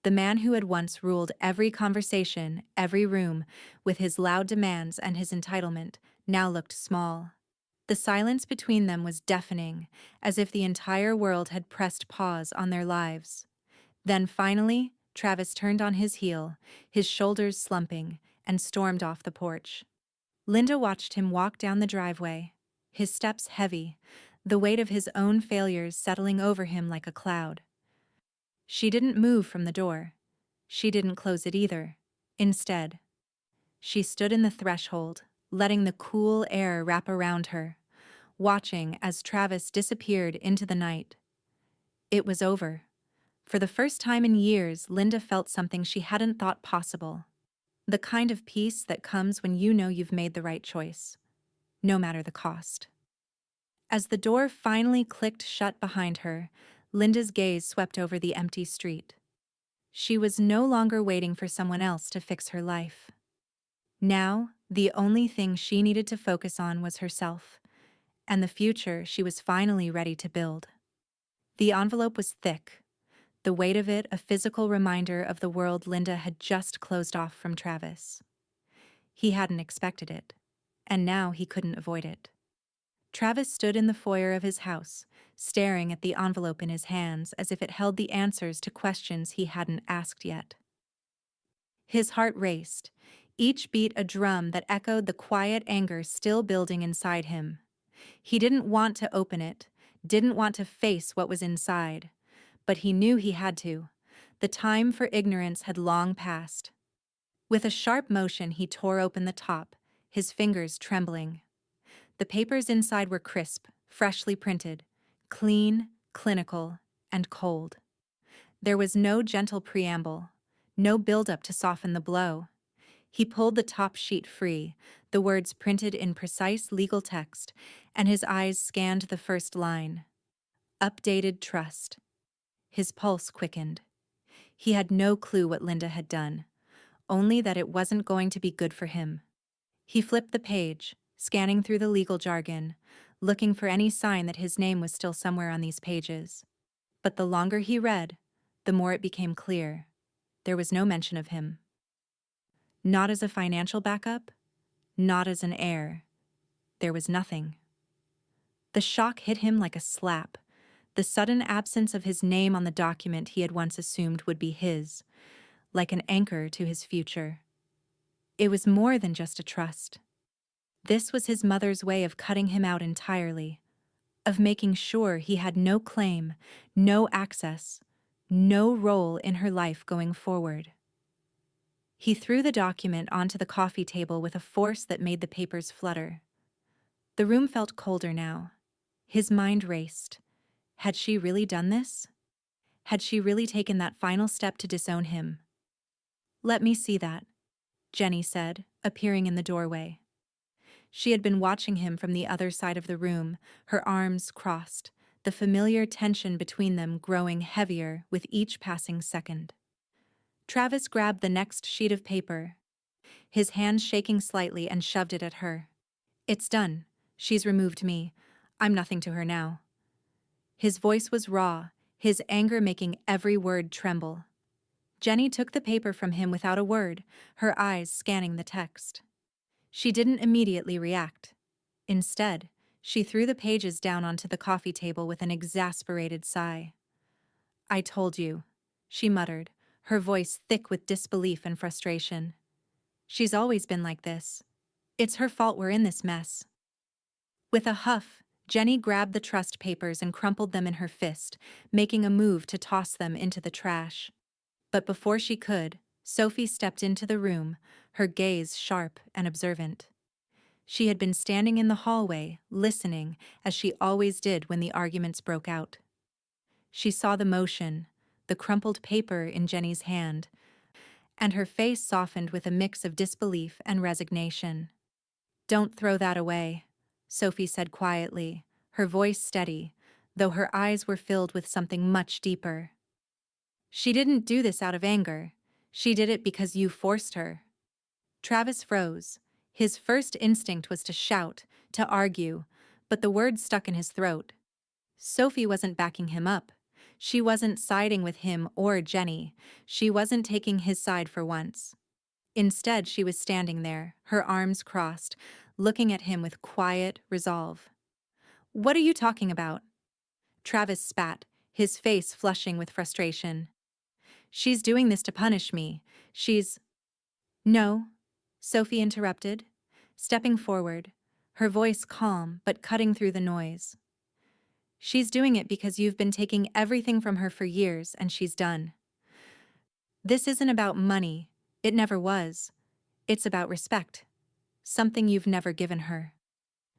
The man who had once ruled every conversation, every room, with his loud demands and his entitlement, now looked small. The silence between them was deafening, as if the entire world had pressed pause on their lives. Then finally, Travis turned on his heel, his shoulders slumping, and stormed off the porch. Linda watched him walk down the driveway, his steps heavy, the weight of his own failures settling over him like a cloud. She didn't move from the door. She didn't close it either. Instead, she stood in the threshold, letting the cool air wrap around her, watching as Travis disappeared into the night. It was over. For the first time in years, Linda felt something she hadn't thought possible. The kind of peace that comes when you know you've made the right choice, no matter the cost. As the door finally clicked shut behind her, Linda's gaze swept over the empty street. She was no longer waiting for someone else to fix her life. Now, The only thing she needed to focus on was herself, and the future she was finally ready to build. The envelope was thick, the weight of it a physical reminder of the world Linda had just closed off from Travis. He hadn't expected it, and now he couldn't avoid it. Travis stood in the foyer of his house, staring at the envelope in his hands as if it held the answers to questions he hadn't asked yet. His heart raced, each beat a drum that echoed the quiet anger still building inside him. He didn't want to open it, didn't want to face what was inside, but he knew he had to. The time for ignorance had long passed. With a sharp motion, he tore open the top, his fingers trembling. The papers inside were crisp, freshly printed, clean, clinical, and cold. There was no gentle preamble, no build-up to soften the blow. He pulled the top sheet free, the words printed in precise legal text, and his eyes scanned the first line. Updated trust. His pulse quickened. He had no clue what Linda had done, only that it wasn't going to be good for him. He flipped the page, scanning through the legal jargon, looking for any sign that his name was still somewhere on these pages. But the longer he read, the more it became clear. There was no mention of him. Not as a financial backup, not as an heir. There was nothing. The shock hit him like a slap, the sudden absence of his name on the document he had once assumed would be his, like an anchor to his future. It was more than just a trust. This was his mother's way of cutting him out entirely, of making sure he had no claim, no access, no role in her life going forward. He threw the document onto the coffee table with a force that made the papers flutter. The room felt colder now. His mind raced. Had she really done this? Had she really taken that final step to disown him? "Let me see that," Jenny said, appearing in the doorway. She had been watching him from the other side of the room, her arms crossed, the familiar tension between them growing heavier with each passing second. Travis grabbed the next sheet of paper, his hand shaking slightly, and shoved it at her. "It's done. She's removed me. I'm nothing to her now." His voice was raw, his anger making every word tremble. Jenny took the paper from him without a word, her eyes scanning the text. She didn't immediately react. Instead, she threw the pages down onto the coffee table with an exasperated sigh. "I told you," she muttered, her voice thick with disbelief and frustration. "She's always been like this. It's her fault we're in this mess." With a huff, Jenny grabbed the trust papers and crumpled them in her fist, making a move to toss them into the trash. But before she could, Sophie stepped into the room, her gaze sharp and observant. She had been standing in the hallway, listening, as she always did when the arguments broke out. She saw the motion, the crumpled paper in Jenny's hand, and her face softened with a mix of disbelief and resignation. "Don't throw that away," Sophie said quietly, her voice steady, though her eyes were filled with something much deeper. "She didn't do this out of anger. She did it because you forced her." Travis froze. His first instinct was to shout, to argue, but the words stuck in his throat. Sophie wasn't backing him up. She wasn't siding with him or Jenny. She wasn't taking his side for once. Instead, she was standing there, her arms crossed, looking at him with quiet resolve. "What are you talking about?" Travis spat, his face flushing with frustration. "She's doing this to punish me. She's—" "No," Sophie interrupted, stepping forward, her voice calm but cutting through the noise. "She's doing it because you've been taking everything from her for years, and she's done. This isn't about money. It never was. It's about respect. Something you've never given her."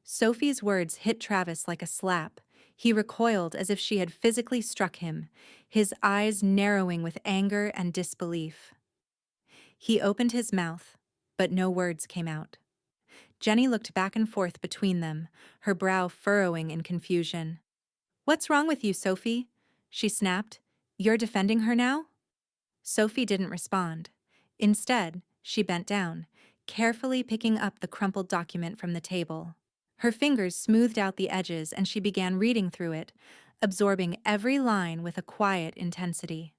Sophie's words hit Travis like a slap. He recoiled as if she had physically struck him, his eyes narrowing with anger and disbelief. He opened his mouth, but no words came out. Jenny looked back and forth between them, her brow furrowing in confusion. "What's wrong with you, Sophie?" she snapped. "You're defending her now?" Sophie didn't respond. Instead, she bent down, carefully picking up the crumpled document from the table. Her fingers smoothed out the edges and she began reading through it, absorbing every line with a quiet intensity.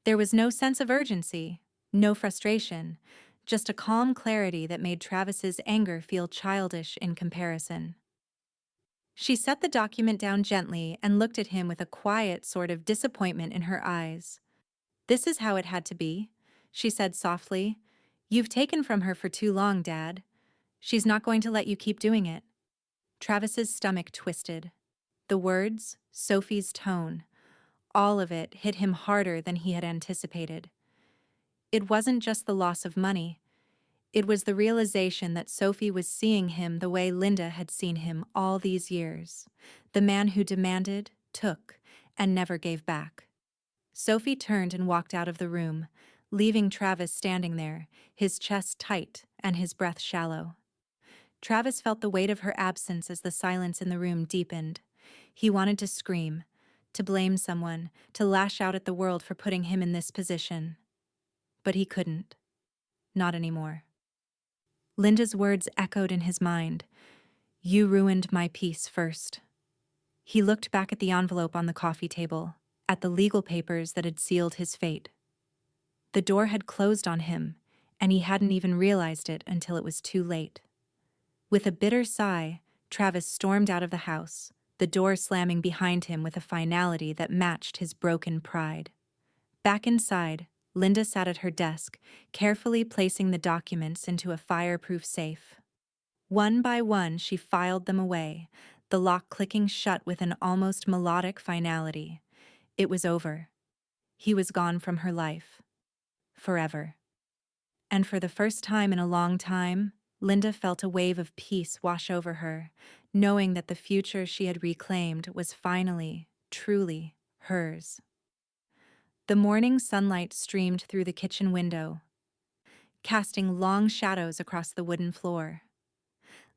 There was no sense of urgency, no frustration, just a calm clarity that made Travis's anger feel childish in comparison. She set the document down gently and looked at him with a quiet sort of disappointment in her eyes. "This is how it had to be," she said softly. "You've taken from her for too long, Dad. She's not going to let you keep doing it." Travis's stomach twisted. The words, Sophie's tone, all of it hit him harder than he had anticipated. It wasn't just the loss of money. It was the realization that Sophie was seeing him the way Linda had seen him all these years. The man who demanded, took, and never gave back. Sophie turned and walked out of the room, leaving Travis standing there, his chest tight and his breath shallow. Travis felt the weight of her absence as the silence in the room deepened. He wanted to scream, to blame someone, to lash out at the world for putting him in this position. But he couldn't. Not anymore. Linda's words echoed in his mind. "You ruined my peace first." He looked back at the envelope on the coffee table, at the legal papers that had sealed his fate. The door had closed on him, and he hadn't even realized it until it was too late. With a bitter sigh, Travis stormed out of the house, the door slamming behind him with a finality that matched his broken pride. Back inside, Linda sat at her desk, carefully placing the documents into a fireproof safe. One by one, she filed them away, the lock clicking shut with an almost melodic finality. It was over. He was gone from her life. Forever. And for the first time in a long time, Linda felt a wave of peace wash over her, knowing that the future she had reclaimed was finally, truly, hers. The morning sunlight streamed through the kitchen window, casting long shadows across the wooden floor.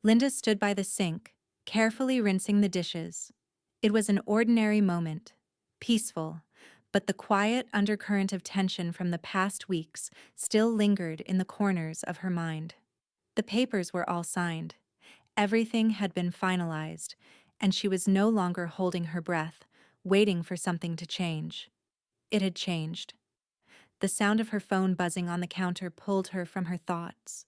Linda stood by the sink, carefully rinsing the dishes. It was an ordinary moment, peaceful, but the quiet undercurrent of tension from the past weeks still lingered in the corners of her mind. The papers were all signed. Everything had been finalized, and she was no longer holding her breath, waiting for something to change. It had changed. The sound of her phone buzzing on the counter pulled her from her thoughts.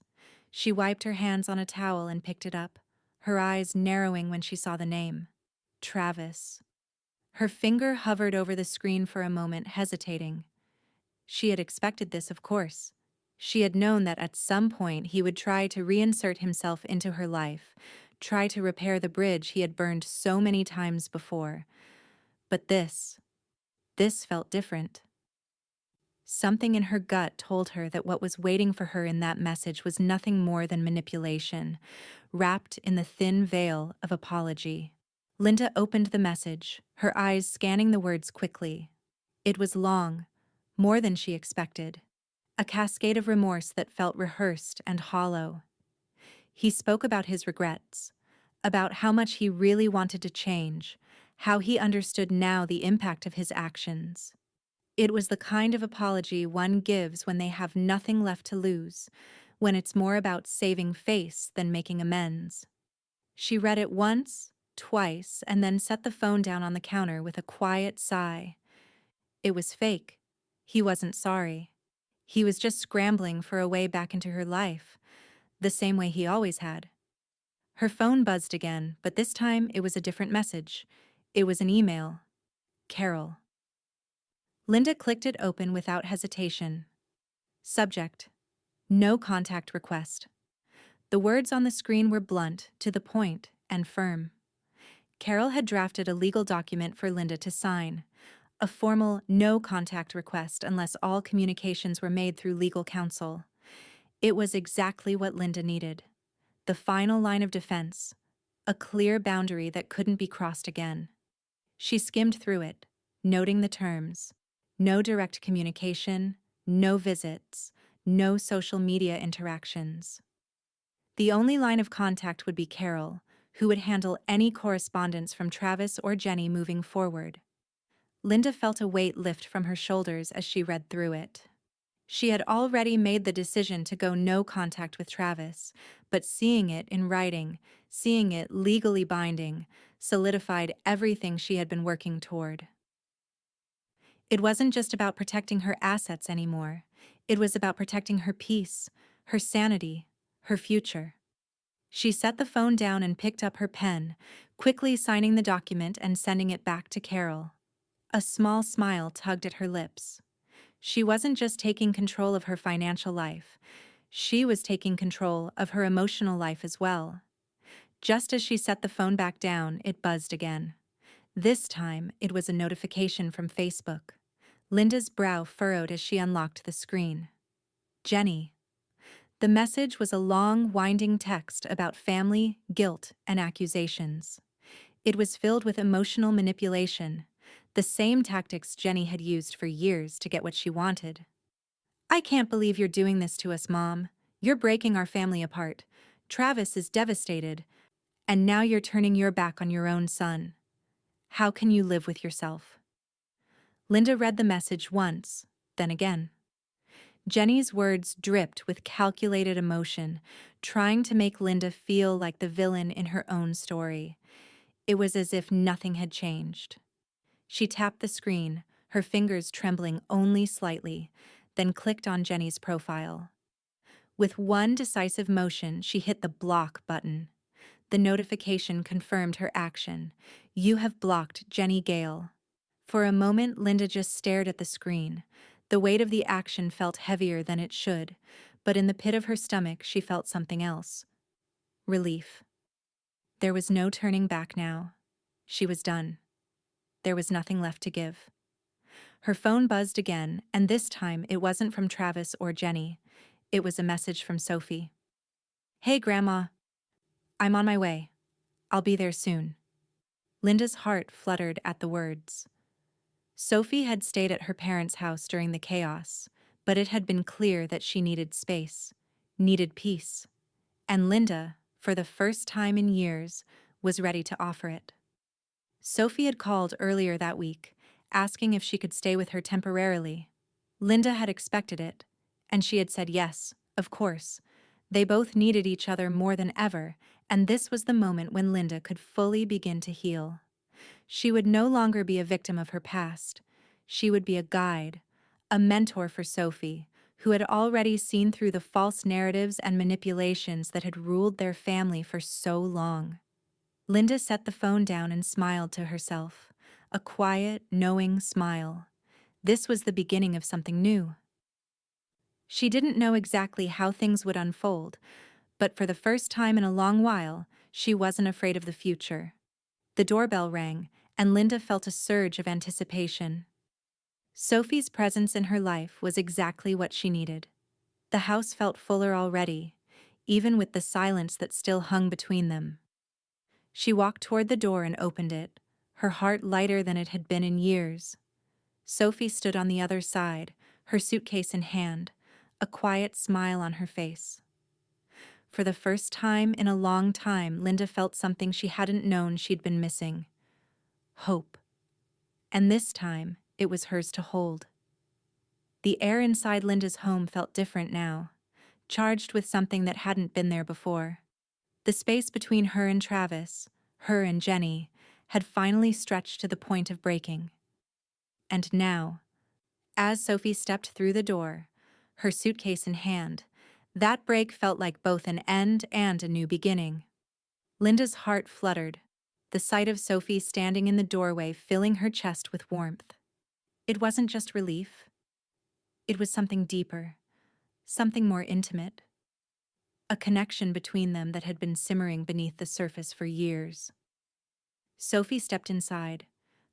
She wiped her hands on a towel and picked it up, her eyes narrowing when she saw the name. Travis. Her finger hovered over the screen for a moment, hesitating. She had expected this, of course. She had known that at some point he would try to reinsert himself into her life, try to repair the bridge he had burned so many times before. But this felt different. Something in her gut told her that what was waiting for her in that message was nothing more than manipulation, wrapped in the thin veil of apology. Linda opened the message, her eyes scanning the words quickly. It was long, more than she expected, a cascade of remorse that felt rehearsed and hollow. He spoke about his regrets, about how much he really wanted to change, how he understood now the impact of his actions. It was the kind of apology one gives when they have nothing left to lose, when it's more about saving face than making amends. She read it once, twice, and then set the phone down on the counter with a quiet sigh. It was fake. He wasn't sorry. He was just scrambling for a way back into her life, the same way he always had. Her phone buzzed again, but this time it was a different message. It was an email. Carol. Linda clicked it open without hesitation. Subject: No contact request. The words on the screen were blunt, to the point, and firm. Carol had drafted a legal document for Linda to sign, a formal no contact request unless all communications were made through legal counsel. It was exactly what Linda needed. The final line of defense, a clear boundary that couldn't be crossed again. She skimmed through it, noting the terms. No direct communication, no visits, no social media interactions. The only line of contact would be Carol, who would handle any correspondence from Travis or Jenny moving forward. Linda felt a weight lift from her shoulders as she read through it. She had already made the decision to go no contact with Travis, but seeing it in writing, seeing it legally binding, solidified everything she had been working toward. It wasn't just about protecting her assets anymore. It was about protecting her peace, her sanity, her future. She set the phone down and picked up her pen, quickly signing the document and sending it back to Carol. A small smile tugged at her lips. She wasn't just taking control of her financial life. She was taking control of her emotional life as well. Just as she set the phone back down, it buzzed again. This time, it was a notification from Facebook. Linda's brow furrowed as she unlocked the screen. Jenny. The message was a long, winding text about family, guilt, and accusations. It was filled with emotional manipulation, the same tactics Jenny had used for years to get what she wanted. "I can't believe you're doing this to us, Mom. You're breaking our family apart. Travis is devastated, and now you're turning your back on your own son. How can you live with yourself?" Linda read the message once, then again. Jenny's words dripped with calculated emotion, trying to make Linda feel like the villain in her own story. It was as if nothing had changed. She tapped the screen, her fingers trembling only slightly, then clicked on Jenny's profile. With one decisive motion, she hit the block button. The notification confirmed her action. "You have blocked Jenny Gale." For a moment, Linda just stared at the screen. The weight of the action felt heavier than it should, but in the pit of her stomach, she felt something else. Relief. There was no turning back now. She was done. There was nothing left to give. Her phone buzzed again, and this time it wasn't from Travis or Jenny. It was a message from Sophie. "Hey, Grandma. I'm on my way. I'll be there soon." Linda's heart fluttered at the words. Sophie had stayed at her parents' house during the chaos, but it had been clear that she needed space, needed peace. And Linda, for the first time in years, was ready to offer it. Sophie had called earlier that week, asking if she could stay with her temporarily. Linda had expected it, and she had said yes, of course. They both needed each other more than ever, and this was the moment when Linda could fully begin to heal. She would no longer be a victim of her past. She would be a guide, a mentor for Sophie, who had already seen through the false narratives and manipulations that had ruled their family for so long. Linda set the phone down and smiled to herself, a quiet, knowing smile. This was the beginning of something new. She didn't know exactly how things would unfold, but for the first time in a long while, she wasn't afraid of the future. The doorbell rang, and Linda felt a surge of anticipation. Sophie's presence in her life was exactly what she needed. The house felt fuller already, even with the silence that still hung between them. She walked toward the door and opened it, her heart lighter than it had been in years. Sophie stood on the other side, her suitcase in hand, a quiet smile on her face. For the first time in a long time, Linda felt something she hadn't known she'd been missing. Hope. And this time, it was hers to hold. The air inside Linda's home felt different now, charged with something that hadn't been there before. The space between her and Travis, her and Jenny, had finally stretched to the point of breaking. And now, as Sophie stepped through the door, her suitcase in hand, that break felt like both an end and a new beginning. Linda's heart fluttered, the sight of Sophie standing in the doorway filling her chest with warmth. It wasn't just relief. It was something deeper, something more intimate. A connection between them that had been simmering beneath the surface for years. Sophie stepped inside,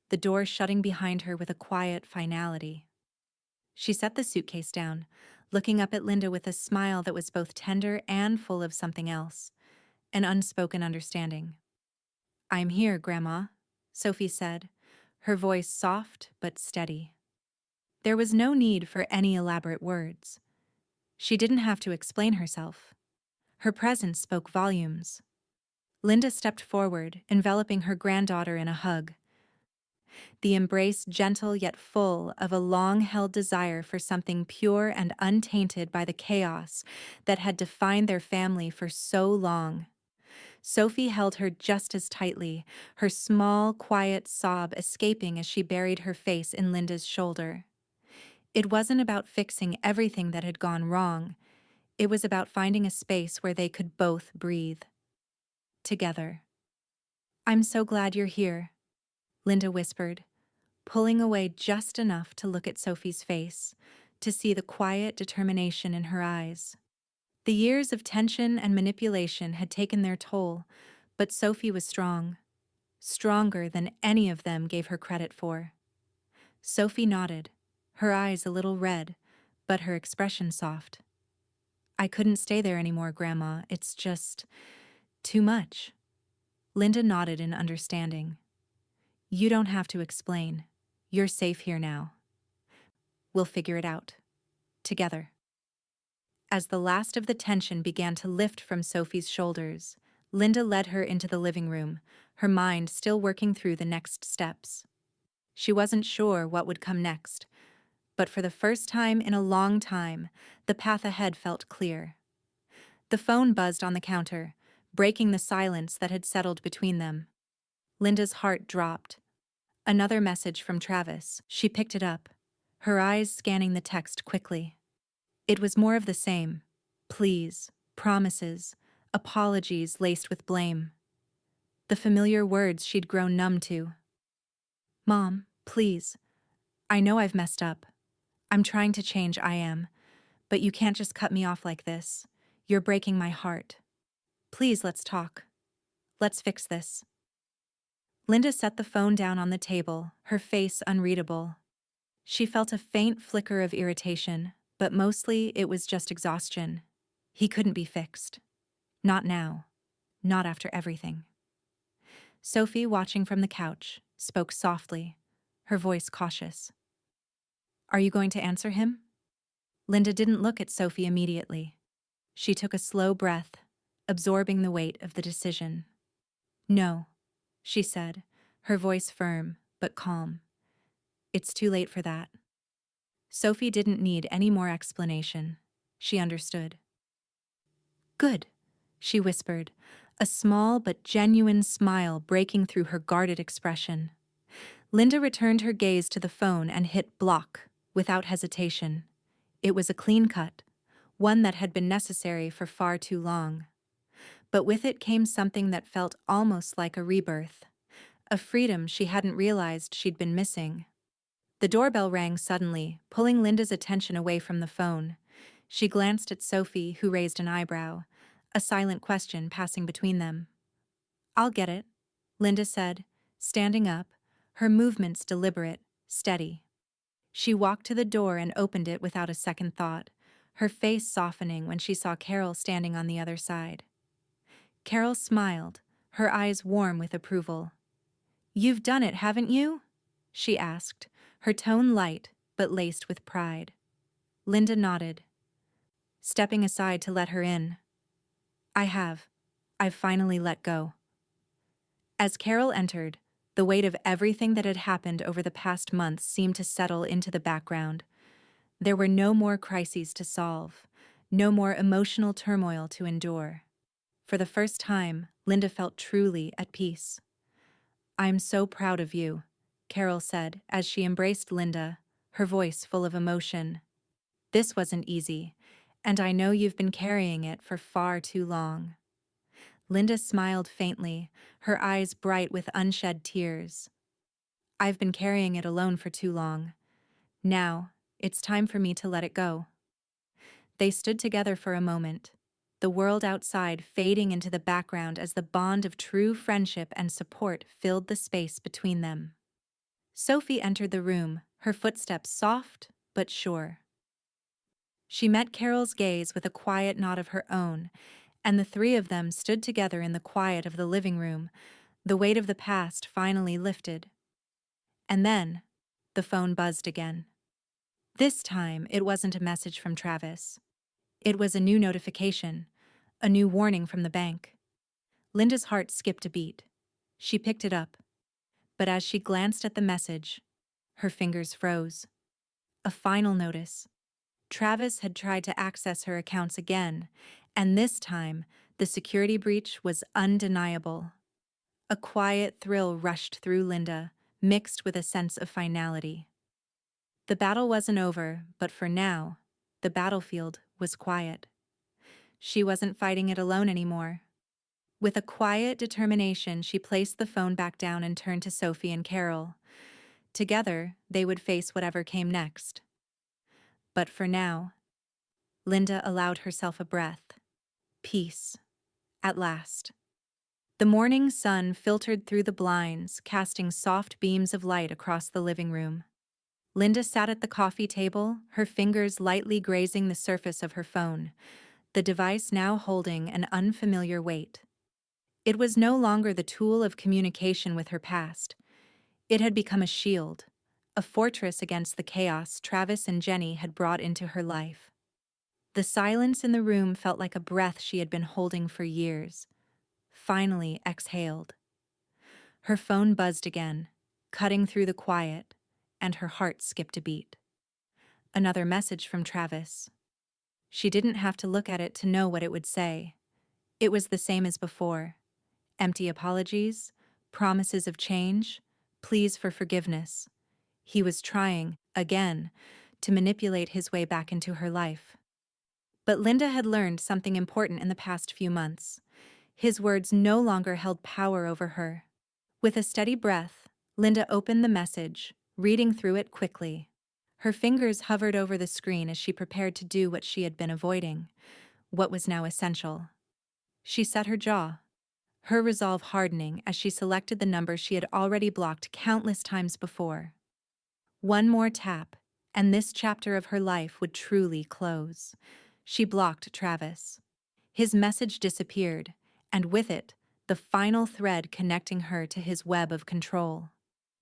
the door shutting behind her with a quiet finality. She set the suitcase down, looking up at Linda with a smile that was both tender and full of something else, an unspoken understanding. "I'm here, Grandma," Sophie said, her voice soft but steady. There was no need for any elaborate words. She didn't have to explain herself. Her presence spoke volumes. Linda stepped forward, enveloping her granddaughter in a hug. the embrace gentle yet full of a long-held desire for something pure and untainted by the chaos that had defined their family for so long. Sophie held her just as tightly, her small, quiet sob escaping as she buried her face in Linda's shoulder. It wasn't about fixing everything that had gone wrong. It was about finding a space where they could both breathe. Together. "I'm so glad you're here," Linda whispered, pulling away just enough to look at Sophie's face, to see the quiet determination in her eyes. The years of tension and manipulation had taken their toll, but Sophie was strong, stronger than any of them gave her credit for. Sophie nodded, her eyes a little red, but her expression soft. "I couldn't stay there anymore, Grandma. It's just too much." Linda nodded in understanding. "You don't have to explain. You're safe here now. We'll figure it out. Together." As the last of the tension began to lift from Sophie's shoulders, Linda led her into the living room, her mind still working through the next steps. She wasn't sure what would come next, but for the first time in a long time, the path ahead felt clear. The phone buzzed on the counter, breaking the silence that had settled between them. Linda's heart dropped. Another message from Travis. She picked it up, her eyes scanning the text quickly. It was more of the same. Pleas, promises, apologies laced with blame. The familiar words she'd grown numb to. "Mom, please. I know I've messed up. I'm trying to change, I am. But you can't just cut me off like this. You're breaking my heart. Please, let's talk. Let's fix this." Linda set the phone down on the table, her face unreadable. She felt a faint flicker of irritation, but mostly it was just exhaustion. He couldn't be fixed. Not now. Not after everything. Sophie, watching from the couch, spoke softly, her voice cautious. "Are you going to answer him?" Linda didn't look at Sophie immediately. She took a slow breath, absorbing the weight of the decision. "No," she said, her voice firm but calm. "It's too late for that." Sophie didn't need any more explanation. She understood. "Good," she whispered, a small but genuine smile breaking through her guarded expression. Linda returned her gaze to the phone and hit block, without hesitation. It was a clean cut, one that had been necessary for far too long. But with it came something that felt almost like a rebirth, a freedom she hadn't realized she'd been missing. The doorbell rang suddenly, pulling Linda's attention away from the phone. She glanced at Sophie, who raised an eyebrow, a silent question passing between them. "I'll get it," Linda said, standing up, her movements deliberate, steady. She walked to the door and opened it without a second thought, her face softening when she saw Carol standing on the other side. Carol smiled, her eyes warm with approval. "You've done it, haven't you?" she asked, her tone light but laced with pride. Linda nodded, stepping aside to let her in. "I have. I've finally let go." As Carol entered, the weight of everything that had happened over the past months seemed to settle into the background. There were no more crises to solve, no more emotional turmoil to endure. For the first time, Linda felt truly at peace. "I'm so proud of you," Carol said as she embraced Linda, her voice full of emotion. "This wasn't easy, and I know you've been carrying it for far too long." Linda smiled faintly, her eyes bright with unshed tears. "I've been carrying it alone for too long. Now, it's time for me to let it go." They stood together for a moment, the world outside fading into the background as the bond of true friendship and support filled the space between them. Sophie entered the room, her footsteps soft but sure. She met Carol's gaze with a quiet nod of her own, and the three of them stood together in the quiet of the living room, the weight of the past finally lifted. And then, the phone buzzed again. This time, it wasn't a message from Travis. It was a new notification, a new warning from the bank. Linda's heart skipped a beat. She picked it up. But as she glanced at the message, her fingers froze. A final notice. Travis had tried to access her accounts again, and this time, the security breach was undeniable. A quiet thrill rushed through Linda, mixed with a sense of finality. The battle wasn't over, but for now, the battlefield was quiet. She wasn't fighting it alone anymore. With a quiet determination, she placed the phone back down and turned to Sophie and Carol. Together, they would face whatever came next. But for now, Linda allowed herself a breath. Peace. At last. The morning sun filtered through the blinds, casting soft beams of light across the living room. Linda sat at the coffee table, her fingers lightly grazing the surface of her phone, the device now holding an unfamiliar weight. It was no longer the tool of communication with her past. It had become a shield, a fortress against the chaos Travis and Jenny had brought into her life. The silence in the room felt like a breath she had been holding for years. Finally exhaled. Her phone buzzed again, cutting through the quiet, and her heart skipped a beat. Another message from Travis. She didn't have to look at it to know what it would say. It was the same as before. Empty apologies, promises of change, pleas for forgiveness. He was trying, again, to manipulate his way back into her life. But Linda had learned something important in the past few months. His words no longer held power over her. With a steady breath, Linda opened the message, reading through it quickly. Her fingers hovered over the screen as she prepared to do what she had been avoiding, what was now essential. She set her jaw, her resolve hardening as she selected the number she had already blocked countless times before. One more tap, and this chapter of her life would truly close. She blocked Travis. His message disappeared, and with it, the final thread connecting her to his web of control.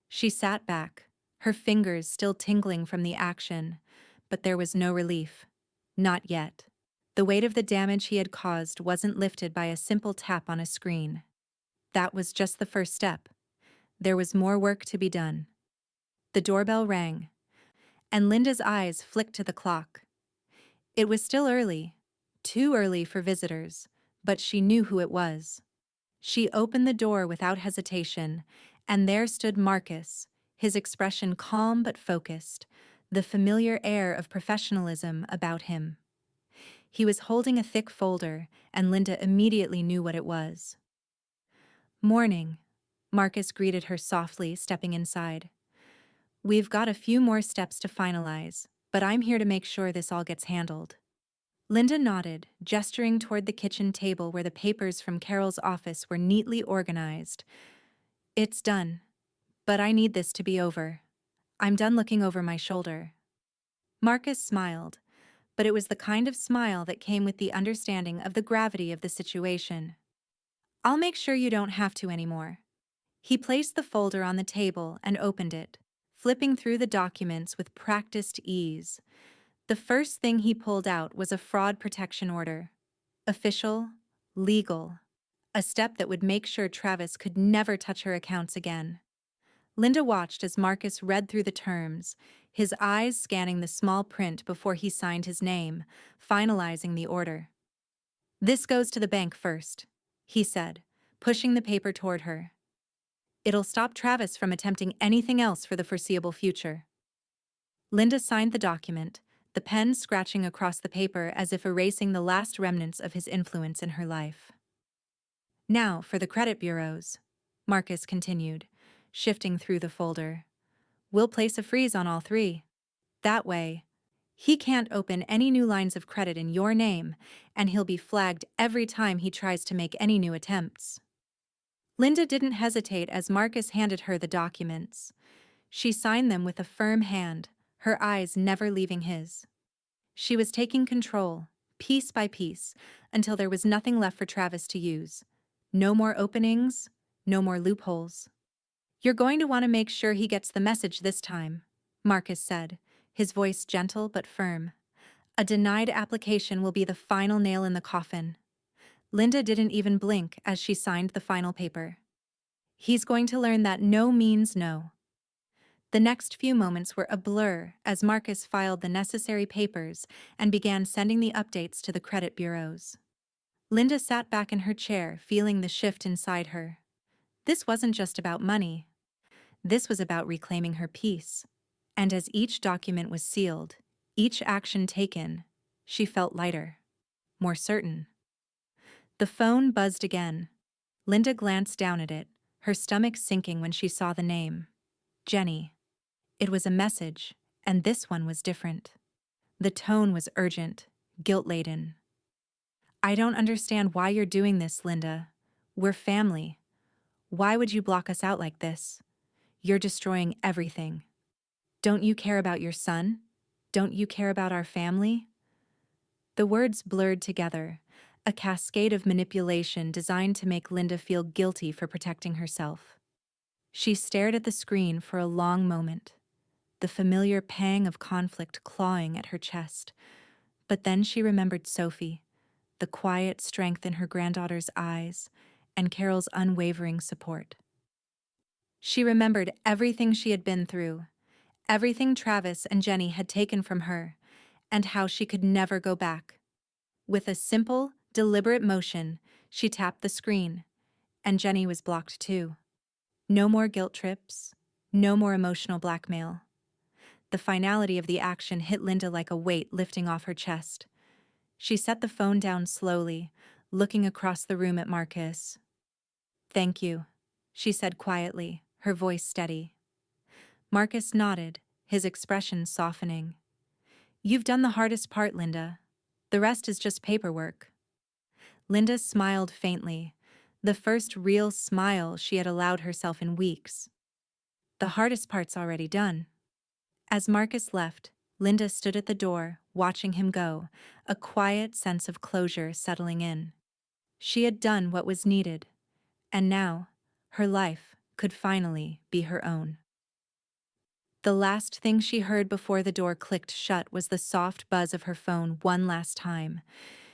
She sat back, her fingers still tingling from the action, but there was no relief. Not yet. The weight of the damage he had caused wasn't lifted by a simple tap on a screen. That was just the first step. There was more work to be done. The doorbell rang, and Linda's eyes flicked to the clock. It was still early, too early for visitors, but she knew who it was. She opened the door without hesitation, and there stood Marcus, his expression calm but focused, the familiar air of professionalism about him. He was holding a thick folder, and Linda immediately knew what it was. "Morning," Marcus greeted her softly, stepping inside. "We've got a few more steps to finalize, but I'm here to make sure this all gets handled." Linda nodded, gesturing toward the kitchen table where the papers from Carol's office were neatly organized. "It's done, but I need this to be over. I'm done looking over my shoulder." Marcus smiled, but it was the kind of smile that came with the understanding of the gravity of the situation. "I'll make sure you don't have to anymore." He placed the folder on the table and opened it, flipping through the documents with practiced ease. The first thing he pulled out was a fraud protection order. Official, legal. A step that would make sure Travis could never touch her accounts again. Linda watched as Marcus read through the terms, his eyes scanning the small print before he signed his name, finalizing the order. "This goes to the bank first," he said, pushing the paper toward her. "It'll stop Travis from attempting anything else for the foreseeable future." Linda signed the document, the pen scratching across the paper as if erasing the last remnants of his influence in her life. "Now for the credit bureaus," Marcus continued, shifting through the folder. "We'll place a freeze on all three. That way, he can't open any new lines of credit in your name, and he'll be flagged every time he tries to make any new attempts." Linda didn't hesitate as Marcus handed her the documents. She signed them with a firm hand, her eyes never leaving his. She was taking control, piece by piece, until there was nothing left for Travis to use. No more openings, no more loopholes. "You're going to want to make sure he gets the message this time," Marcus said, his voice gentle but firm. "A denied application will be the final nail in the coffin." Linda didn't even blink as she signed the final paper. He's going to learn that no means no. The next few moments were a blur as Marcus filed the necessary papers and began sending the updates to the credit bureaus. Linda sat back in her chair, feeling the shift inside her. This wasn't just about money. This was about reclaiming her peace. And as each document was sealed, each action taken, she felt lighter, more certain. The phone buzzed again. Linda glanced down at it, her stomach sinking when she saw the name. Jenny. It was a message, and this one was different. The tone was urgent, guilt-laden. I don't understand why you're doing this, Linda. We're family. Why would you block us out like this? You're destroying everything. Don't you care about your son? Don't you care about our family? The words blurred together, a cascade of manipulation designed to make Linda feel guilty for protecting herself. She stared at the screen for a long moment, the familiar pang of conflict clawing at her chest. But then she remembered Sophie, the quiet strength in her granddaughter's eyes, and Carol's unwavering support. She remembered everything she had been through, everything Travis and Jenny had taken from her, and how she could never go back. With a simple, deliberate motion, she tapped the screen, and Jenny was blocked too. No more guilt trips, no more emotional blackmail. The finality of the action hit Linda like a weight lifting off her chest. She set the phone down slowly, looking across the room at Marcus. "Thank you," she said quietly, her voice steady. Marcus nodded, his expression softening. "You've done the hardest part, Linda. The rest is just paperwork." Linda smiled faintly, the first real smile she had allowed herself in weeks. "The hardest part's already done." As Marcus left, Linda stood at the door, watching him go, a quiet sense of closure settling in. She had done what was needed, and now, her life could finally be her own. The last thing she heard before the door clicked shut was the soft buzz of her phone one last time.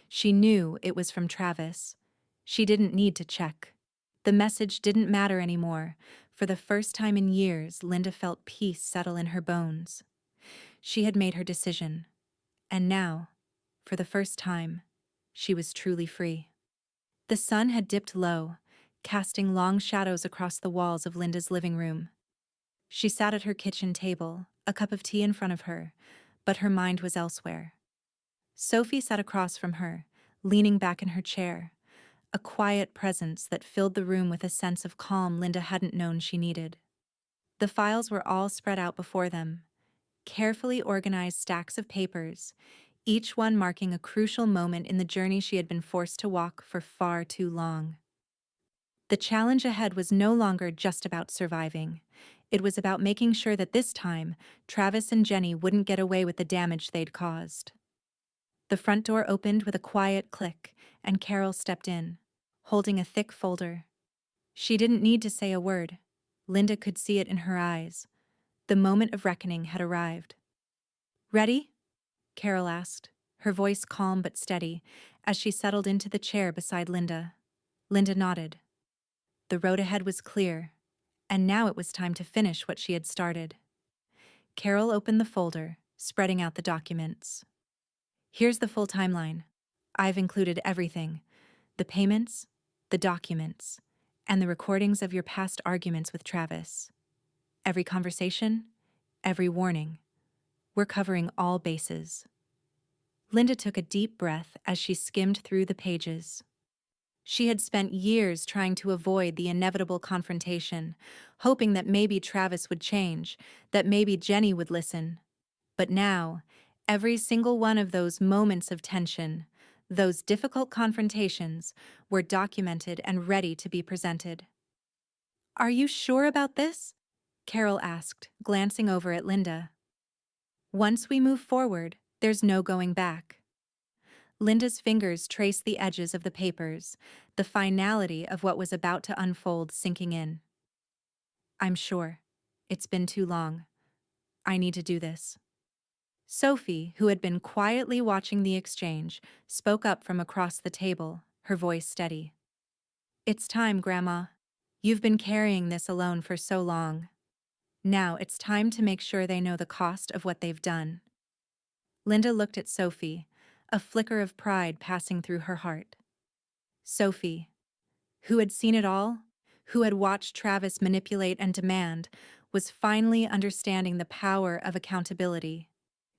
She knew it was from Travis. She didn't need to check. The message didn't matter anymore. For the first time in years, Linda felt peace settle in her bones. She had made her decision. And now, for the first time, she was truly free. The sun had dipped low, casting long shadows across the walls of Linda's living room. She sat at her kitchen table, a cup of tea in front of her, but her mind was elsewhere. Sophie sat across from her, leaning back in her chair, a quiet presence that filled the room with a sense of calm Linda hadn't known she needed. The files were all spread out before them, carefully organized stacks of papers, each one marking a crucial moment in the journey she had been forced to walk for far too long. The challenge ahead was no longer just about surviving. It was about making sure that this time, Travis and Jenny wouldn't get away with the damage they'd caused. The front door opened with a quiet click, and Carol stepped in, holding a thick folder. She didn't need to say a word. Linda could see it in her eyes. The moment of reckoning had arrived. "Ready?" Carol asked, her voice calm but steady, as she settled into the chair beside Linda. Linda nodded. The road ahead was clear, and now it was time to finish what she had started. Carol opened the folder, spreading out the documents. "Here's the full timeline. I've included everything: the payments, the documents, and the recordings of your past arguments with Travis. Every conversation, every warning. We're covering all bases." Linda took a deep breath as she skimmed through the pages. She had spent years trying to avoid the inevitable confrontation, hoping that maybe Travis would change, that maybe Jenny would listen. But now, every single one of those moments of tension, those difficult confrontations, were documented and ready to be presented. "Are you sure about this?" Carol asked, glancing over at Linda. "Once we move forward, there's no going back." Linda's fingers traced the edges of the papers, the finality of what was about to unfold sinking in. "I'm sure. It's been too long. I need to do this." Sophie, who had been quietly watching the exchange, spoke up from across the table, her voice steady. "It's time, Grandma. You've been carrying this alone for so long. Now it's time to make sure they know the cost of what they've done. Linda looked at Sophie, a flicker of pride passing through her heart. Sophie, who had seen it all, who had watched Travis manipulate and demand, was finally understanding the power of accountability.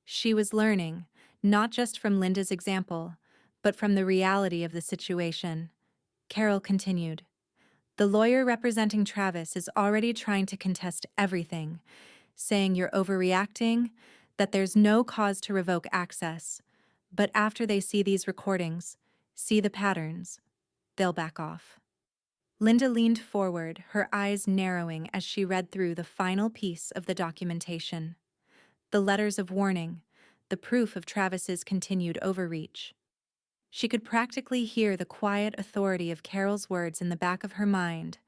She was learning, not just from Linda's example, but from the reality of the situation. Carol continued. The lawyer representing Travis is already trying to contest everything, saying you're overreacting, that there's no cause to revoke access. But after they see these recordings, see the patterns, they'll back off. Linda leaned forward, her eyes narrowing as she read through the final piece of the documentation. The letters of warning, the proof of Travis's continued overreach. She could practically hear the quiet authority of Carol's words in the back of her mind.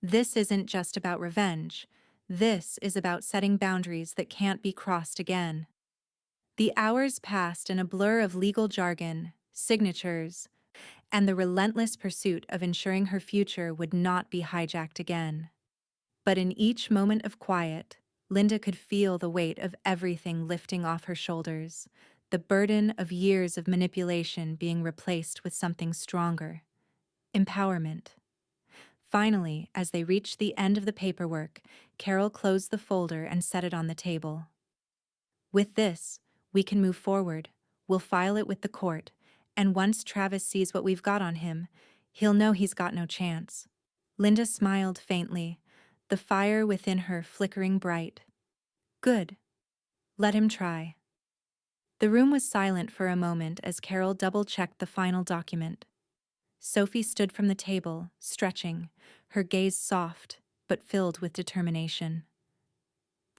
This isn't just about revenge. This is about setting boundaries that can't be crossed again. The hours passed in a blur of legal jargon, signatures, and the relentless pursuit of ensuring her future would not be hijacked again. But in each moment of quiet, Linda could feel the weight of everything lifting off her shoulders, the burden of years of manipulation being replaced with something stronger. Empowerment. Finally, as they reached the end of the paperwork, Carol closed the folder and set it on the table. With this, we can move forward. We'll file it with the court, and once Travis sees what we've got on him, he'll know he's got no chance. Linda smiled faintly, the fire within her flickering bright. Good. Let him try. The room was silent for a moment as Carol double-checked the final document. Sophie stood from the table, stretching, her gaze soft, but filled with determination.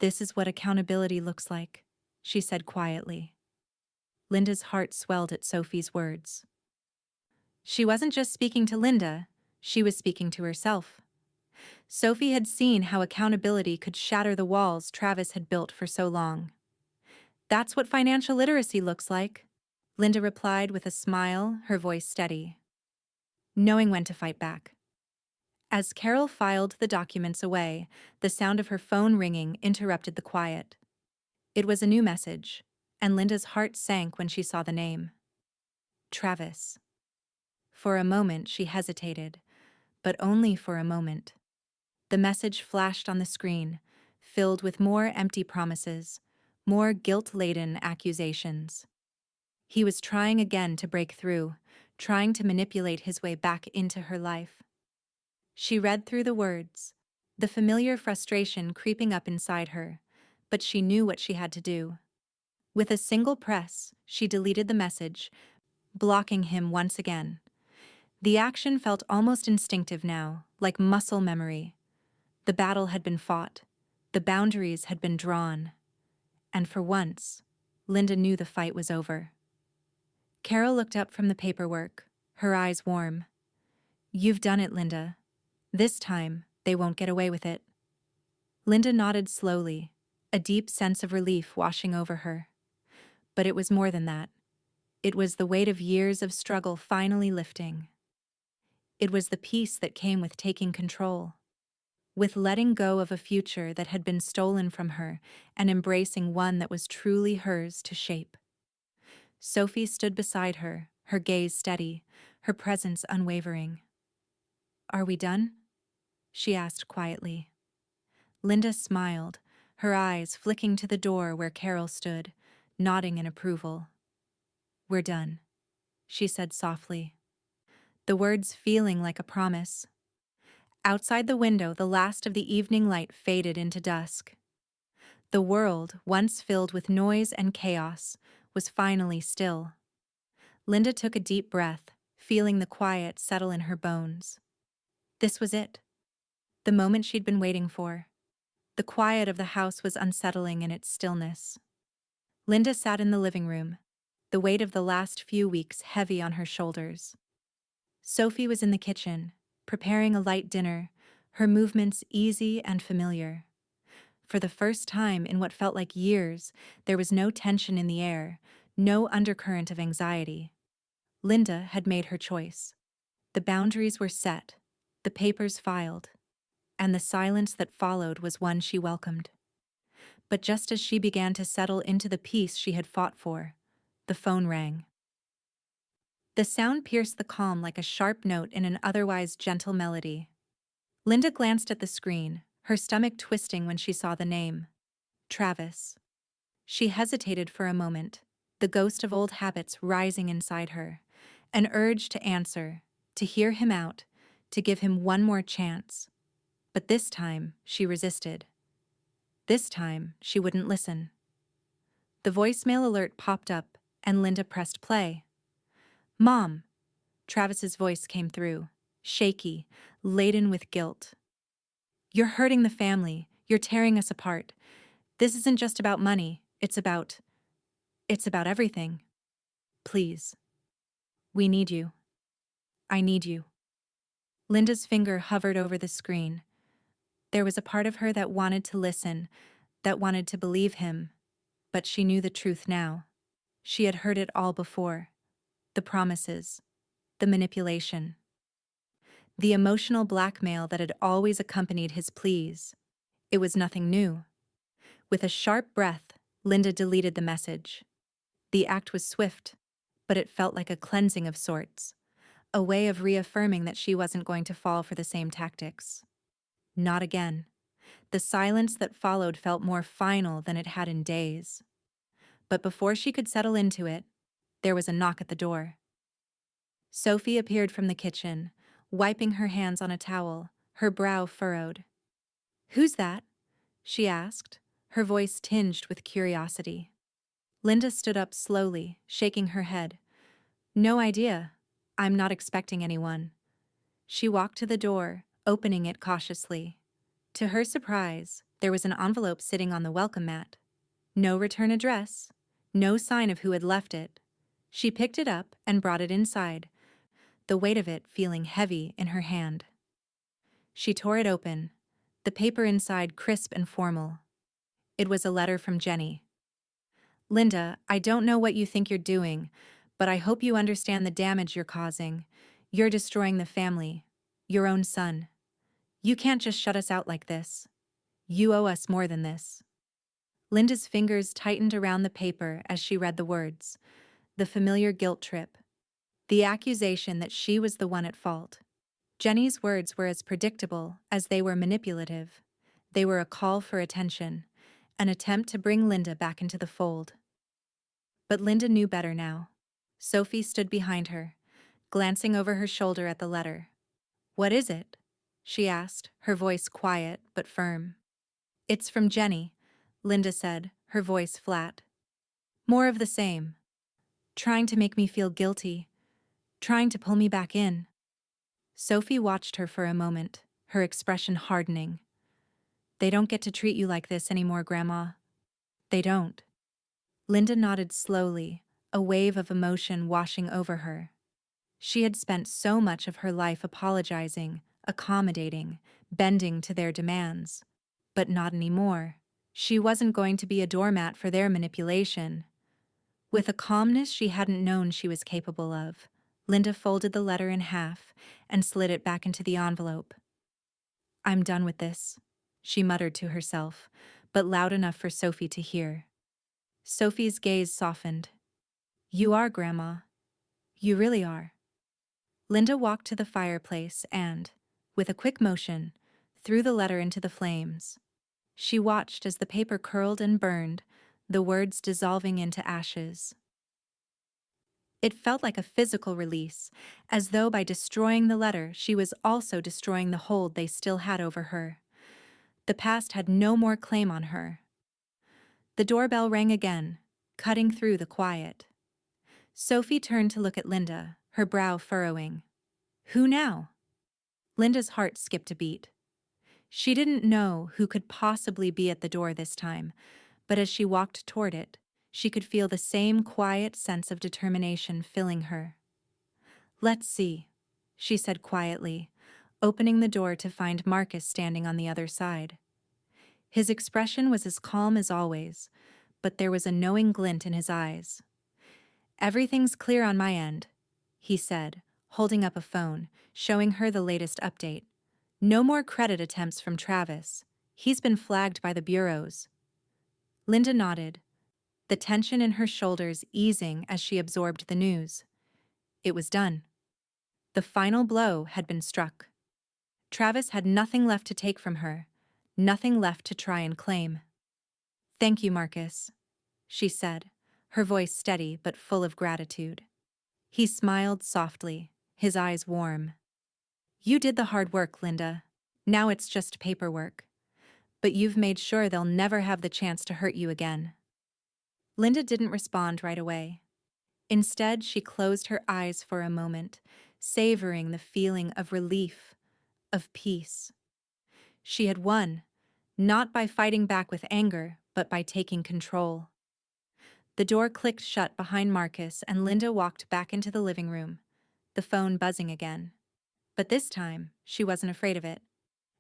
This is what accountability looks like, she said quietly. Linda's heart swelled at Sophie's words. She wasn't just speaking to Linda, she was speaking to herself. Sophie had seen how accountability could shatter the walls Travis had built for so long. That's what financial literacy looks like, Linda replied with a smile, her voice steady. Knowing when to fight back. As Carol filed the documents away, the sound of her phone ringing interrupted the quiet. It was a new message, and Linda's heart sank when she saw the name. Travis. For a moment she hesitated, but only for a moment. The message flashed on the screen, filled with more empty promises, more guilt-laden accusations. He was trying again to break through, trying to manipulate his way back into her life. She read through the words, the familiar frustration creeping up inside her, but she knew what she had to do. With a single press, she deleted the message, blocking him once again. The action felt almost instinctive now, like muscle memory. The battle had been fought, the boundaries had been drawn, and for once, Linda knew the fight was over. Carol looked up from the paperwork, her eyes warm. You've done it, Linda. This time, they won't get away with it. Linda nodded slowly, a deep sense of relief washing over her. But it was more than that. It was the weight of years of struggle finally lifting. It was the peace that came with taking control, with letting go of a future that had been stolen from her and embracing one that was truly hers to shape. Sophie stood beside her, her gaze steady, her presence unwavering. Are we done? She asked quietly. Linda smiled, her eyes flicking to the door where Carol stood, nodding in approval. We're done, she said softly, the words feeling like a promise. Outside the window, the last of the evening light faded into dusk. The world, once filled with noise and chaos, was finally still. Linda took a deep breath, feeling the quiet settle in her bones. This was it. The moment she'd been waiting for. The quiet of the house was unsettling in its stillness. Linda sat in the living room, the weight of the last few weeks heavy on her shoulders. Sophie was in the kitchen, preparing a light dinner, her movements easy and familiar. For the first time in what felt like years, there was no tension in the air, no undercurrent of anxiety. Linda had made her choice. The boundaries were set, the papers filed. and the silence that followed was one she welcomed. But just as she began to settle into the peace she had fought for, the phone rang. The sound pierced the calm like a sharp note in an otherwise gentle melody. Linda glanced at the screen, her stomach twisting when she saw the name. Travis. She hesitated for a moment, the ghost of old habits rising inside her, an urge to answer, to hear him out, to give him one more chance. But this time, she resisted. This time, she wouldn't listen. The voicemail alert popped up, and Linda pressed play. "Mom," Travis's voice came through, shaky, laden with guilt. "You're hurting the family. You're tearing us apart. This isn't just about money. It's about everything. Please. We need you. I need you." Linda's finger hovered over the screen. There was a part of her that wanted to listen, that wanted to believe him, but she knew the truth now. She had heard it all before. The promises, the manipulation, the emotional blackmail that had always accompanied his pleas. It was nothing new. With a sharp breath, Linda deleted the message. The act was swift, but it felt like a cleansing of sorts, a way of reaffirming that she wasn't going to fall for the same tactics. Not again. The silence that followed felt more final than it had in days. But before she could settle into it, there was a knock at the door. Sophie appeared from the kitchen, wiping her hands on a towel, her brow furrowed. "Who's that?" she asked, her voice tinged with curiosity. Linda stood up slowly, shaking her head. "No idea. I'm not expecting anyone." She walked to the door, opening it cautiously. To her surprise, there was an envelope sitting on the welcome mat. No return address, no sign of who had left it. She picked it up and brought it inside, the weight of it feeling heavy in her hand. She tore it open, the paper inside crisp and formal. It was a letter from Jenny. "Linda, I don't know what you think you're doing, but I hope you understand the damage you're causing. You're destroying the family, your own son. You can't just shut us out like this. You owe us more than this." Linda's fingers tightened around the paper as she read the words, the familiar guilt trip, the accusation that she was the one at fault. Jenny's words were as predictable as they were manipulative. They were a call for attention, an attempt to bring Linda back into the fold. But Linda knew better now. Sophie stood behind her, glancing over her shoulder at the letter. "What is it?" she asked, her voice quiet but firm. "It's from Jenny," Linda said, her voice flat. "More of the same. Trying to make me feel guilty. Trying to pull me back in." Sophie watched her for a moment, her expression hardening. "They don't get to treat you like this anymore, Grandma. They don't." Linda nodded slowly, a wave of emotion washing over her. She had spent so much of her life apologizing, accommodating, bending to their demands. But not anymore. She wasn't going to be a doormat for their manipulation. With a calmness she hadn't known she was capable of, Linda folded the letter in half and slid it back into the envelope. "I'm done with this," she muttered to herself, but loud enough for Sophie to hear. Sophie's gaze softened. "You are, Grandma. You really are." Linda walked to the fireplace and, with a quick motion, threw the letter into the flames. She watched as the paper curled and burned, the words dissolving into ashes. It felt like a physical release, as though by destroying the letter she was also destroying the hold they still had over her. The past had no more claim on her. The doorbell rang again, cutting through the quiet. Sophie turned to look at Linda, her brow furrowing. "Who now?" Linda's heart skipped a beat. She didn't know who could possibly be at the door this time, but as she walked toward it, she could feel the same quiet sense of determination filling her. "Let's see," she said quietly, opening the door to find Marcus standing on the other side. His expression was as calm as always, but there was a knowing glint in his eyes. "Everything's clear on my end," he said, holding up a phone, showing her the latest update. No more credit attempts from Travis. He's been flagged by the bureaus. Linda nodded, the tension in her shoulders easing as she absorbed the news. It was done. The final blow had been struck. Travis had nothing left to take from her, nothing left to try and claim. "Thank you, Marcus," she said, her voice steady but full of gratitude. He smiled softly, his eyes warm. "You did the hard work, Linda. Now it's just paperwork. But you've made sure they'll never have the chance to hurt you again." Linda didn't respond right away. Instead, she closed her eyes for a moment, savoring the feeling of relief, of peace. She had won, not by fighting back with anger, but by taking control. The door clicked shut behind Marcus and Linda walked back into the living room, the phone buzzing again. But this time, she wasn't afraid of it.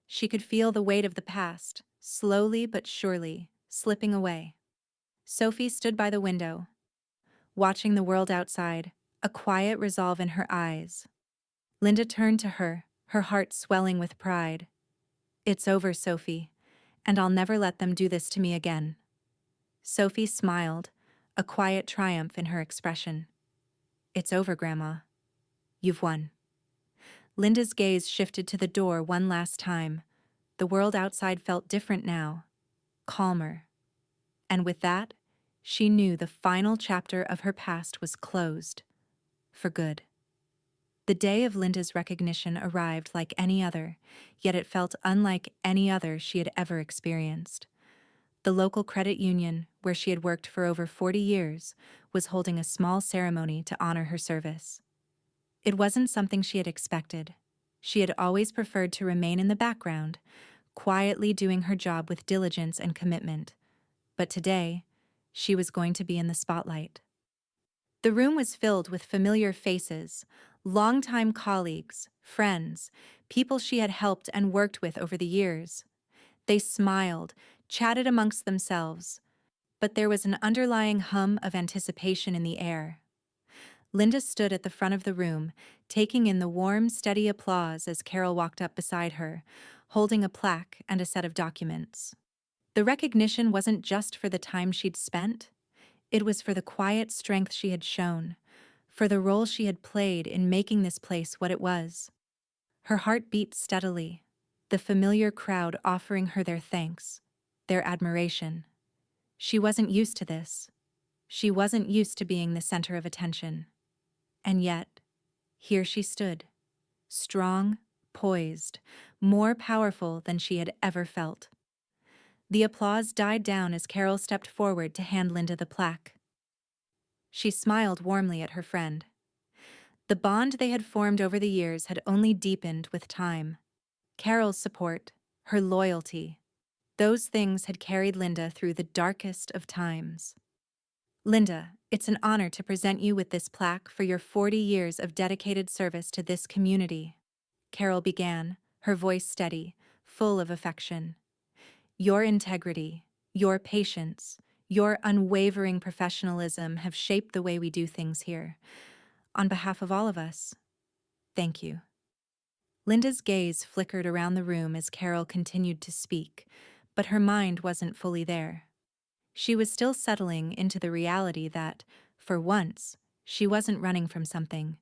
She could feel the weight of the past, slowly but surely, slipping away. Sophie stood by the window, watching the world outside, a quiet resolve in her eyes. Linda turned to her, her heart swelling with pride. "It's over, Sophie, and I'll never let them do this to me again." Sophie smiled, a quiet triumph in her expression. "It's over, Grandma. You've won." Linda's gaze shifted to the door one last time. The world outside felt different now, calmer. And with that, she knew the final chapter of her past was closed. For good. The day of Linda's recognition arrived like any other, yet it felt unlike any other she had ever experienced. The local credit union, where she had worked for over 40 years, was holding a small ceremony to honor her service. It wasn't something she had expected. She had always preferred to remain in the background, quietly doing her job with diligence and commitment. But today, she was going to be in the spotlight. The room was filled with familiar faces, longtime colleagues, friends, people she had helped and worked with over the years. They smiled, chatted amongst themselves, but there was an underlying hum of anticipation in the air. Linda stood at the front of the room, taking in the warm, steady applause as Carol walked up beside her, holding a plaque and a set of documents. The recognition wasn't just for the time she'd spent. It was for the quiet strength she had shown, for the role she had played in making this place what it was. Her heart beat steadily, the familiar crowd offering her their thanks, their admiration. She wasn't used to this. She wasn't used to being the center of attention. And yet, here she stood, strong, poised, more powerful than she had ever felt. The applause died down as Carol stepped forward to hand Linda the plaque. She smiled warmly at her friend. The bond they had formed over the years had only deepened with time. Carol's support, her loyalty, those things had carried Linda through the darkest of times. "Linda, it's an honor to present you with this plaque for your 40 years of dedicated service to this community," Carol began, her voice steady, full of affection. "Your integrity, your patience, your unwavering professionalism have shaped the way we do things here. On behalf of all of us, thank you." Linda's gaze flickered around the room as Carol continued to speak, but her mind wasn't fully there. She was still settling into the reality that, for once, she wasn't running from something.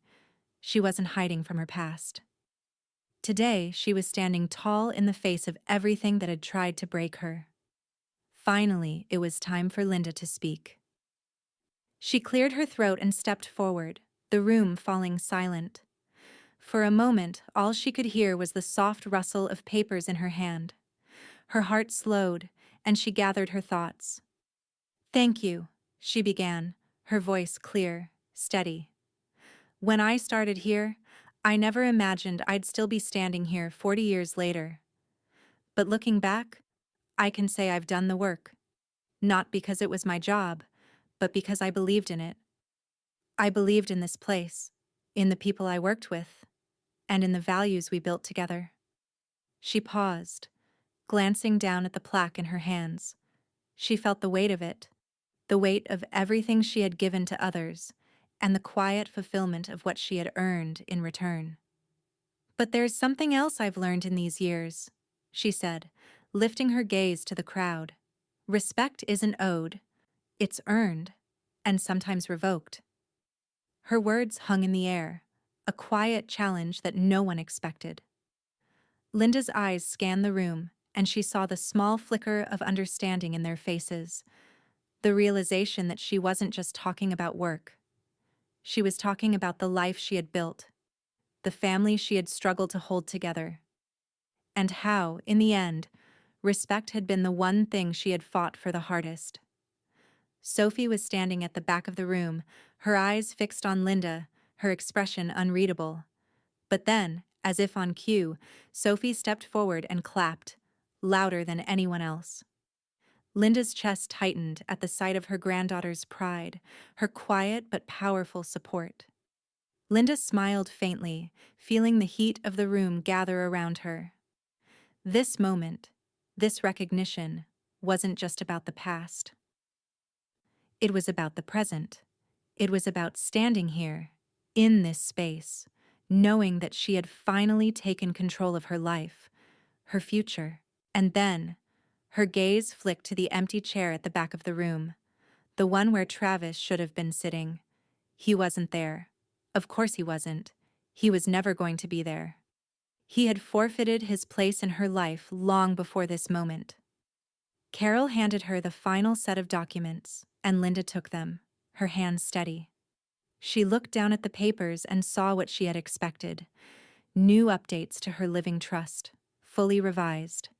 She wasn't hiding from her past. Today, she was standing tall in the face of everything that had tried to break her. Finally, it was time for Linda to speak. She cleared her throat and stepped forward, the room falling silent. For a moment, all she could hear was the soft rustle of papers in her hand. Her heart slowed, and she gathered her thoughts. "Thank you," she began, her voice clear, steady. "When I started here, I never imagined I'd still be standing here 40 years later. But looking back, I can say I've done the work. Not because it was my job, but because I believed in it. I believed in this place, in the people I worked with, and in the values we built together." She paused, glancing down at the plaque in her hands. She felt the weight of it, the weight of everything she had given to others, and the quiet fulfillment of what she had earned in return. But there's something else I've learned in these years, she said, lifting her gaze to the crowd. Respect isn't owed, it's earned, and sometimes revoked. Her words hung in the air, a quiet challenge that no one expected. Linda's eyes scanned the room, and she saw the small flicker of understanding in their faces, the realization that she wasn't just talking about work. She was talking about the life she had built, the family she had struggled to hold together, and how, in the end, respect had been the one thing she had fought for the hardest. Sophie was standing at the back of the room, her eyes fixed on Linda, her expression unreadable. But then, as if on cue, Sophie stepped forward and clapped, louder than anyone else. Linda's chest tightened at the sight of her granddaughter's pride, her quiet but powerful support. Linda smiled faintly, feeling the heat of the room gather around her. This moment, this recognition, wasn't just about the past. It was about the present. It was about standing here, in this space, knowing that she had finally taken control of her life, her future. And then, her gaze flicked to the empty chair at the back of the room, the one where Travis should have been sitting. He wasn't there. Of course he wasn't. He was never going to be there. He had forfeited his place in her life long before this moment. Carol handed her the final set of documents, and Linda took them, her hands steady. She looked down at the papers and saw what she had expected: new updates to her living trust, fully revised.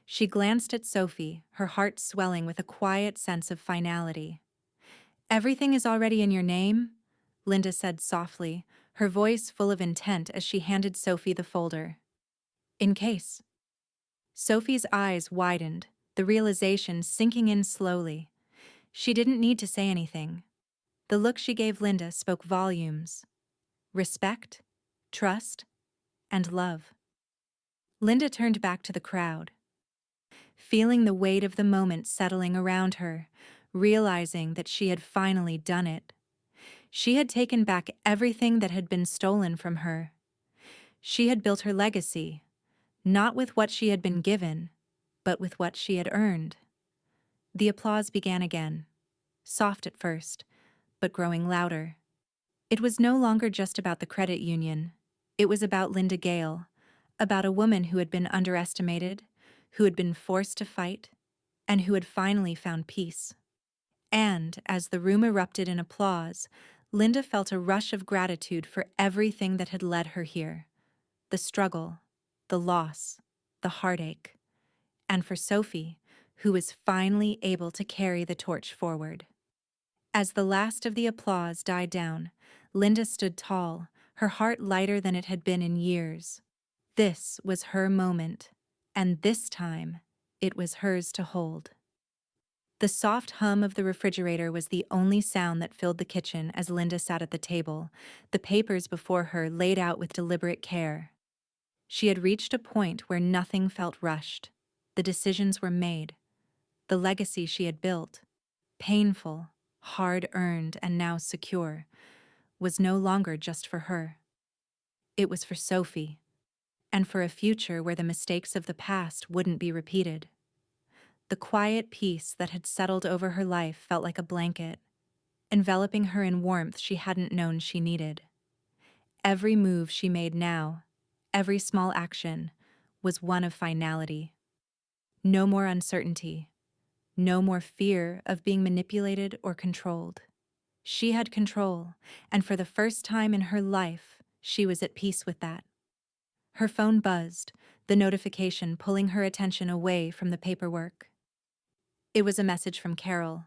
She glanced at Sophie, her heart swelling with a quiet sense of finality. "Everything is already in your name?" Linda said softly, her voice full of intent as she handed Sophie the folder. "In case." Sophie's eyes widened, the realization sinking in slowly. She didn't need to say anything. The look she gave Linda spoke volumes. Respect, trust, and love. Linda turned back to the crowd, feeling the weight of the moment settling around her, realizing that she had finally done it. She had taken back everything that had been stolen from her. She had built her legacy, not with what she had been given, but with what she had earned. The applause began again, soft at first, but growing louder. It was no longer just about the credit union. It was about Linda Gale, about a woman who had been underestimated, who had been forced to fight, and who had finally found peace. And, as the room erupted in applause, Linda felt a rush of gratitude for everything that had led her here: the struggle, the loss, the heartache, and for Sophie, who was finally able to carry the torch forward. As the last of the applause died down, Linda stood tall, her heart lighter than it had been in years. This was her moment, and this time, it was hers to hold. The soft hum of the refrigerator was the only sound that filled the kitchen as Linda sat at the table, the papers before her laid out with deliberate care. She had reached a point where nothing felt rushed. The decisions were made. The legacy she had built, painful, hard-earned, and now secure, was no longer just for her. It was for Sophie, and for a future where the mistakes of the past wouldn't be repeated. The quiet peace that had settled over her life felt like a blanket, enveloping her in warmth she hadn't known she needed. Every move she made now, every small action, was one of finality. No more uncertainty, no more fear of being manipulated or controlled. She had control, and for the first time in her life, she was at peace with that. Her phone buzzed, the notification pulling her attention away from the paperwork. It was a message from Carol.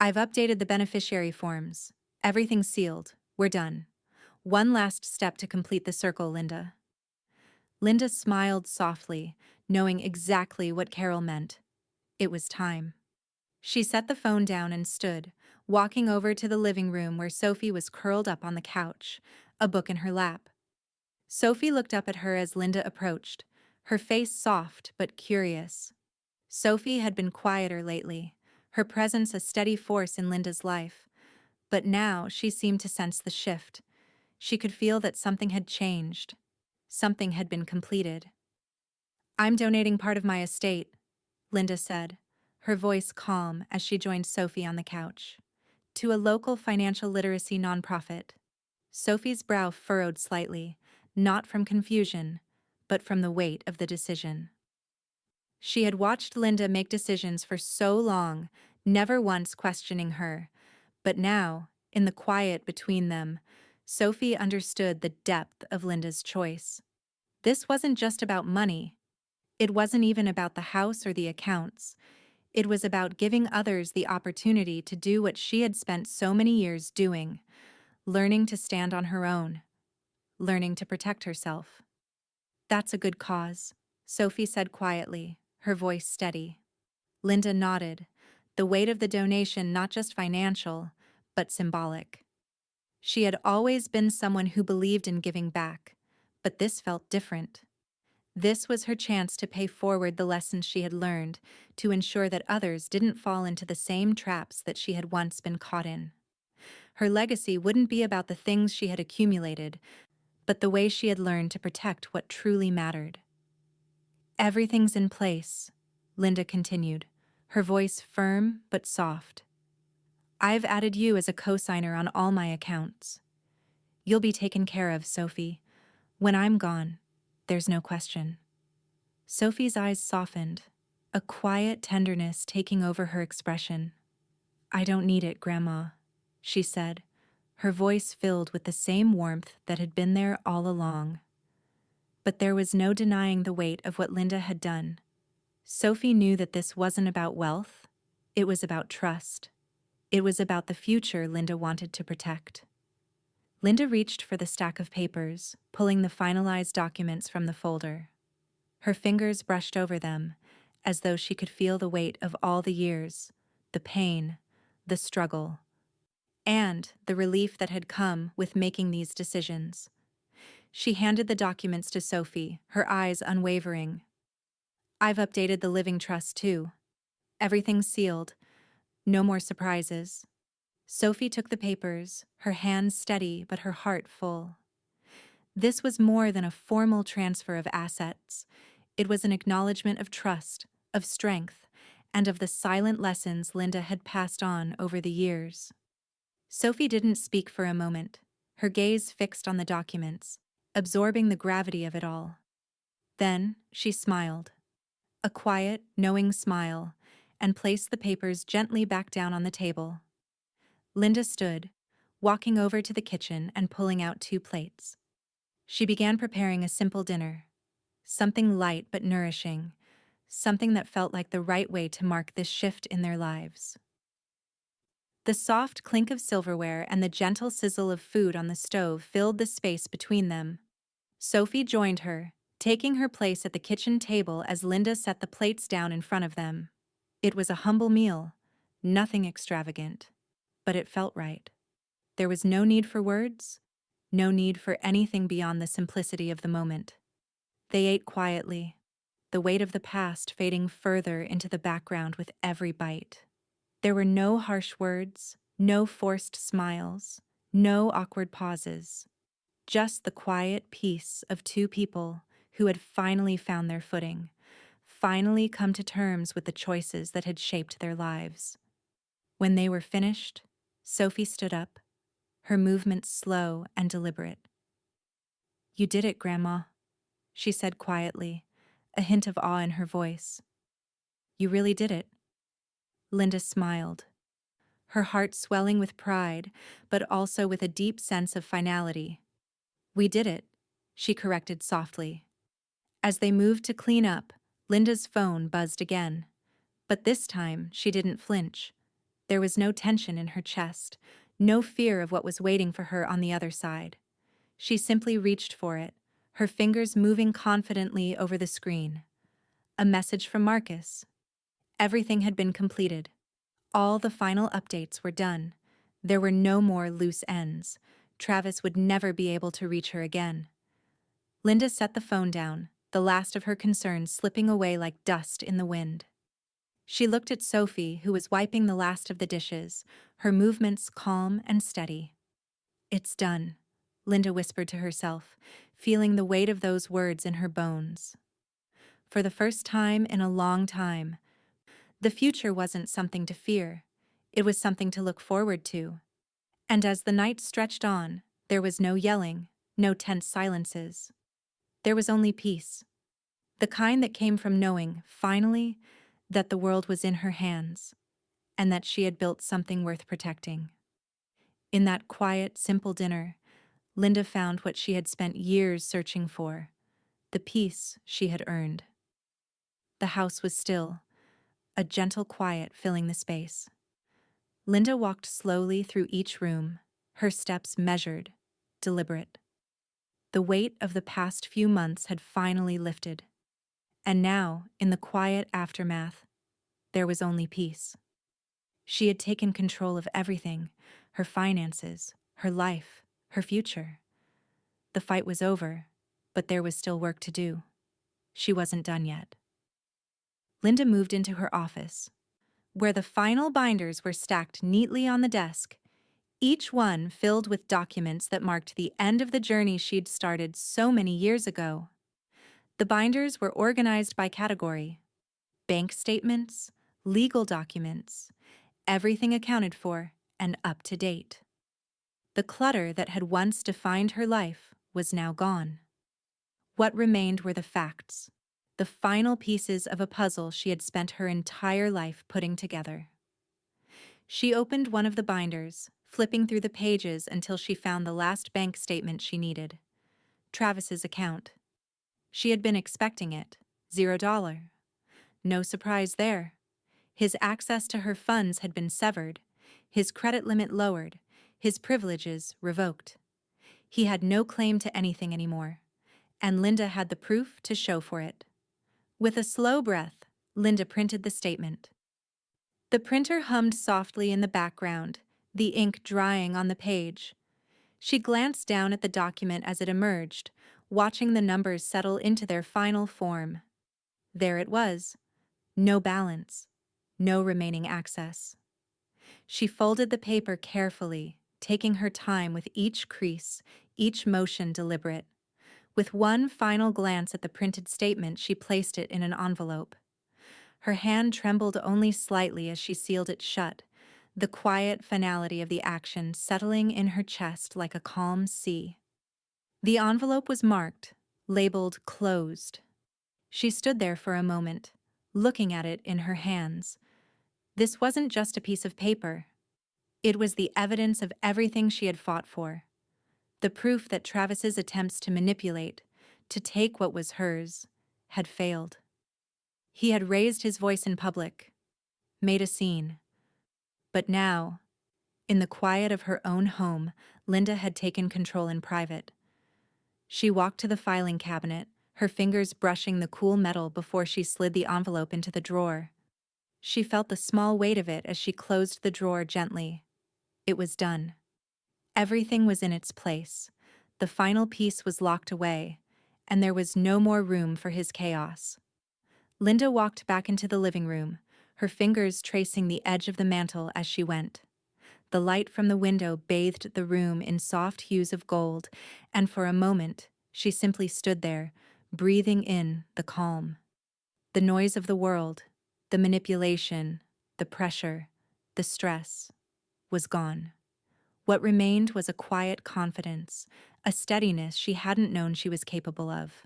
"I've updated the beneficiary forms. Everything's sealed. We're done. One last step to complete the circle, Linda." Linda smiled softly, knowing exactly what Carol meant. It was time. She set the phone down and stood, walking over to the living room where Sophie was curled up on the couch, a book in her lap. Sophie looked up at her as Linda approached, her face soft but curious. Sophie had been quieter lately, her presence a steady force in Linda's life. But now she seemed to sense the shift. She could feel that something had changed. Something had been completed. "I'm donating part of my estate," Linda said, her voice calm as she joined Sophie on the couch, "to a local financial literacy nonprofit." Sophie's brow furrowed slightly, not from confusion, but from the weight of the decision. She had watched Linda make decisions for so long, never once questioning her, but now, in the quiet between them, Sophie understood the depth of Linda's choice. This wasn't just about money. It wasn't even about the house or the accounts. It was about giving others the opportunity to do what she had spent so many years doing, learning to stand on her own, learning to protect herself. "That's a good cause," Sophie said quietly, her voice steady. Linda nodded, the weight of the donation not just financial, but symbolic. She had always been someone who believed in giving back, but this felt different. This was her chance to pay forward the lessons she had learned, to ensure that others didn't fall into the same traps that she had once been caught in. Her legacy wouldn't be about the things she had accumulated, but the way she had learned to protect what truly mattered. "Everything's in place," Linda continued, her voice firm but soft. "I've added you as a co-signer on all my accounts. You'll be taken care of, Sophie. When I'm gone, there's no question." Sophie's eyes softened, a quiet tenderness taking over her expression. "I don't need it, Grandma," she said, her voice filled with the same warmth that had been there all along. But there was no denying the weight of what Linda had done. Sophie knew that this wasn't about wealth, it was about trust. It was about the future Linda wanted to protect. Linda reached for the stack of papers, pulling the finalized documents from the folder. Her fingers brushed over them, as though she could feel the weight of all the years, the pain, the struggle, and the relief that had come with making these decisions. She handed the documents to Sophie, her eyes unwavering. "I've updated the living trust too. Everything's sealed. No more surprises." Sophie took the papers, her hands steady but her heart full. This was more than a formal transfer of assets. It was an acknowledgement of trust, of strength, and of the silent lessons Linda had passed on over the years. Sophie didn't speak for a moment, her gaze fixed on the documents, absorbing the gravity of it all. Then she smiled, a quiet, knowing smile, and placed the papers gently back down on the table. Linda stood, walking over to the kitchen and pulling out 2 plates. She began preparing a simple dinner, something light but nourishing, something that felt like the right way to mark this shift in their lives. The soft clink of silverware and the gentle sizzle of food on the stove filled the space between them. Sophie joined her, taking her place at the kitchen table as Linda set the plates down in front of them. It was a humble meal, nothing extravagant, but it felt right. There was no need for words, no need for anything beyond the simplicity of the moment. They ate quietly, the weight of the past fading further into the background with every bite. There were no harsh words, no forced smiles, no awkward pauses. Just the quiet peace of 2 people who had finally found their footing, finally come to terms with the choices that had shaped their lives. When they were finished, Sophie stood up, her movements slow and deliberate. "You did it, Grandma," she said quietly, a hint of awe in her voice. "You really did it." Linda smiled, her heart swelling with pride, but also with a deep sense of finality. "We did it," she corrected softly. As they moved to clean up, Linda's phone buzzed again. But this time, she didn't flinch. There was no tension in her chest, no fear of what was waiting for her on the other side. She simply reached for it, her fingers moving confidently over the screen. A message from Marcus. Everything had been completed. All the final updates were done. There were no more loose ends. Travis would never be able to reach her again. Linda set the phone down, the last of her concerns slipping away like dust in the wind. She looked at Sophie, who was wiping the last of the dishes, her movements calm and steady. "It's done," Linda whispered to herself, feeling the weight of those words in her bones. For the first time in a long time, the future wasn't something to fear, it was something to look forward to. And as the night stretched on, there was no yelling, no tense silences. There was only peace. The kind that came from knowing, finally, that the world was in her hands, and that she had built something worth protecting. In that quiet, simple dinner, Linda found what she had spent years searching for, the peace she had earned. The house was still, a gentle quiet filling the space. Linda walked slowly through each room, her steps measured, deliberate. The weight of the past few months had finally lifted, and now, in the quiet aftermath, there was only peace. She had taken control of everything, her finances, her life, her future. The fight was over, but there was still work to do. She wasn't done yet. Linda moved into her office, where the final binders were stacked neatly on the desk, each one filled with documents that marked the end of the journey she'd started so many years ago. The binders were organized by category: bank statements, legal documents, everything accounted for and up to date. The clutter that had once defined her life was now gone. What remained were the facts, the final pieces of a puzzle she had spent her entire life putting together. She opened one of the binders, flipping through the pages until she found the last bank statement she needed. Travis's account. She had been expecting it. $0. No surprise there. His access to her funds had been severed, his credit limit lowered, his privileges revoked. He had no claim to anything anymore, and Linda had the proof to show for it. With a slow breath, Linda printed the statement. The printer hummed softly in the background, the ink drying on the page. She glanced down at the document as it emerged, watching the numbers settle into their final form. There it was. No balance. No remaining access. She folded the paper carefully, taking her time with each crease, each motion deliberate. With one final glance at the printed statement, she placed it in an envelope. Her hand trembled only slightly as she sealed it shut, the quiet finality of the action settling in her chest like a calm sea. The envelope was marked, labeled closed. She stood there for a moment, looking at it in her hands. This wasn't just a piece of paper. It was the evidence of everything she had fought for. The proof that Travis's attempts to manipulate, to take what was hers, had failed. He had raised his voice in public, made a scene. But now, in the quiet of her own home, Linda had taken control in private. She walked to the filing cabinet, her fingers brushing the cool metal before she slid the envelope into the drawer. She felt the small weight of it as she closed the drawer gently. It was done. Everything was in its place. The final piece was locked away, and there was no more room for his chaos. Linda walked back into the living room, her fingers tracing the edge of the mantel as she went. The light from the window bathed the room in soft hues of gold, and for a moment, she simply stood there, breathing in the calm. The noise of the world, the manipulation, the pressure, the stress, was gone. What remained was a quiet confidence, a steadiness she hadn't known she was capable of.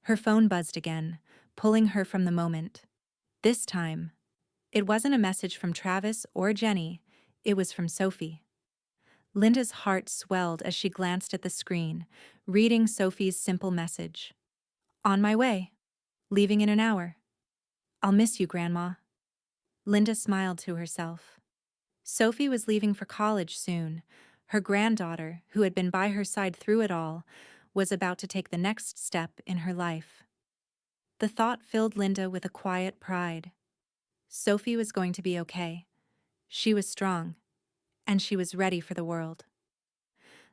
Her phone buzzed again, pulling her from the moment. This time, it wasn't a message from Travis or Jenny, it was from Sophie. Linda's heart swelled as she glanced at the screen, reading Sophie's simple message. On my way. Leaving in an hour. I'll miss you, Grandma. Linda smiled to herself. Sophie was leaving for college soon. Her granddaughter, who had been by her side through it all, was about to take the next step in her life. The thought filled Linda with a quiet pride. Sophie was going to be okay. She was strong, and she was ready for the world.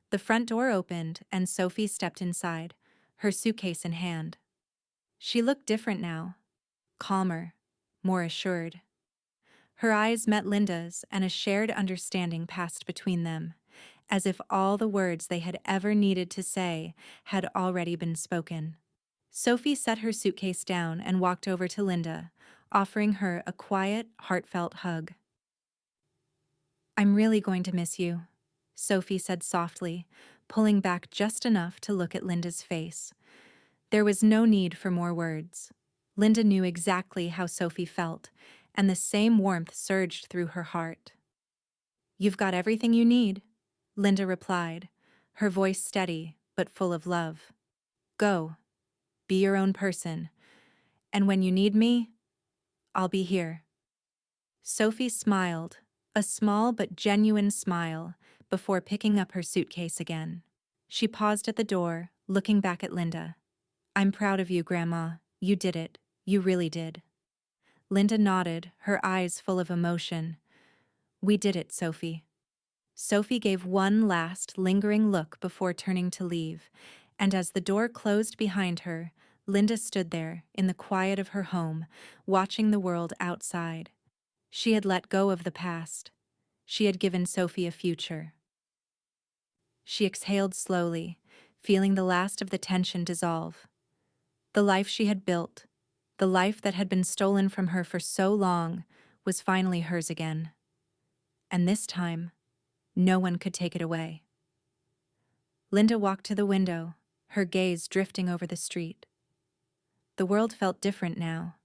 The front door opened, and Sophie stepped inside, her suitcase in hand. She looked different now, calmer, more assured. Her eyes met Linda's, and a shared understanding passed between them. as if all the words they had ever needed to say had already been spoken. Sophie set her suitcase down and walked over to Linda, offering her a quiet, heartfelt hug. "I'm really going to miss you," Sophie said softly, pulling back just enough to look at Linda's face. There was no need for more words. Linda knew exactly how Sophie felt, and the same warmth surged through her heart. "You've got everything you need," Linda replied, her voice steady but full of love. "Go, be your own person, and when you need me, I'll be here." Sophie smiled, a small but genuine smile, before picking up her suitcase again. She paused at the door, looking back at Linda. "I'm proud of you, Grandma. You did it. You really did." Linda nodded, her eyes full of emotion. "We did it, Sophie." Sophie gave one last, lingering look before turning to leave, and as the door closed behind her, Linda stood there, in the quiet of her home, watching the world outside. She had let go of the past. She had given Sophie a future. She exhaled slowly, feeling the last of the tension dissolve. The life she had built, the life that had been stolen from her for so long, was finally hers again. And this time, no one could take it away. Linda walked to the window, her gaze drifting over the street. The world felt different now,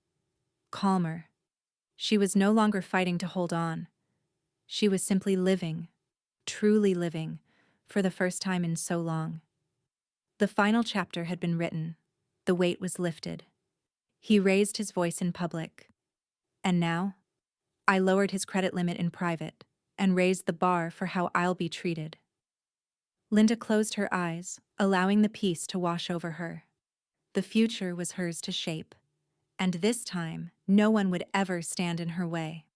calmer. She was no longer fighting to hold on. She was simply living, truly living, for the first time in so long. The final chapter had been written. The weight was lifted. He raised his voice in public. And now, I lowered his credit limit in private and raised the bar for how I'll be treated. Linda closed her eyes, allowing the peace to wash over her. The future was hers to shape, and this time, no one would ever stand in her way.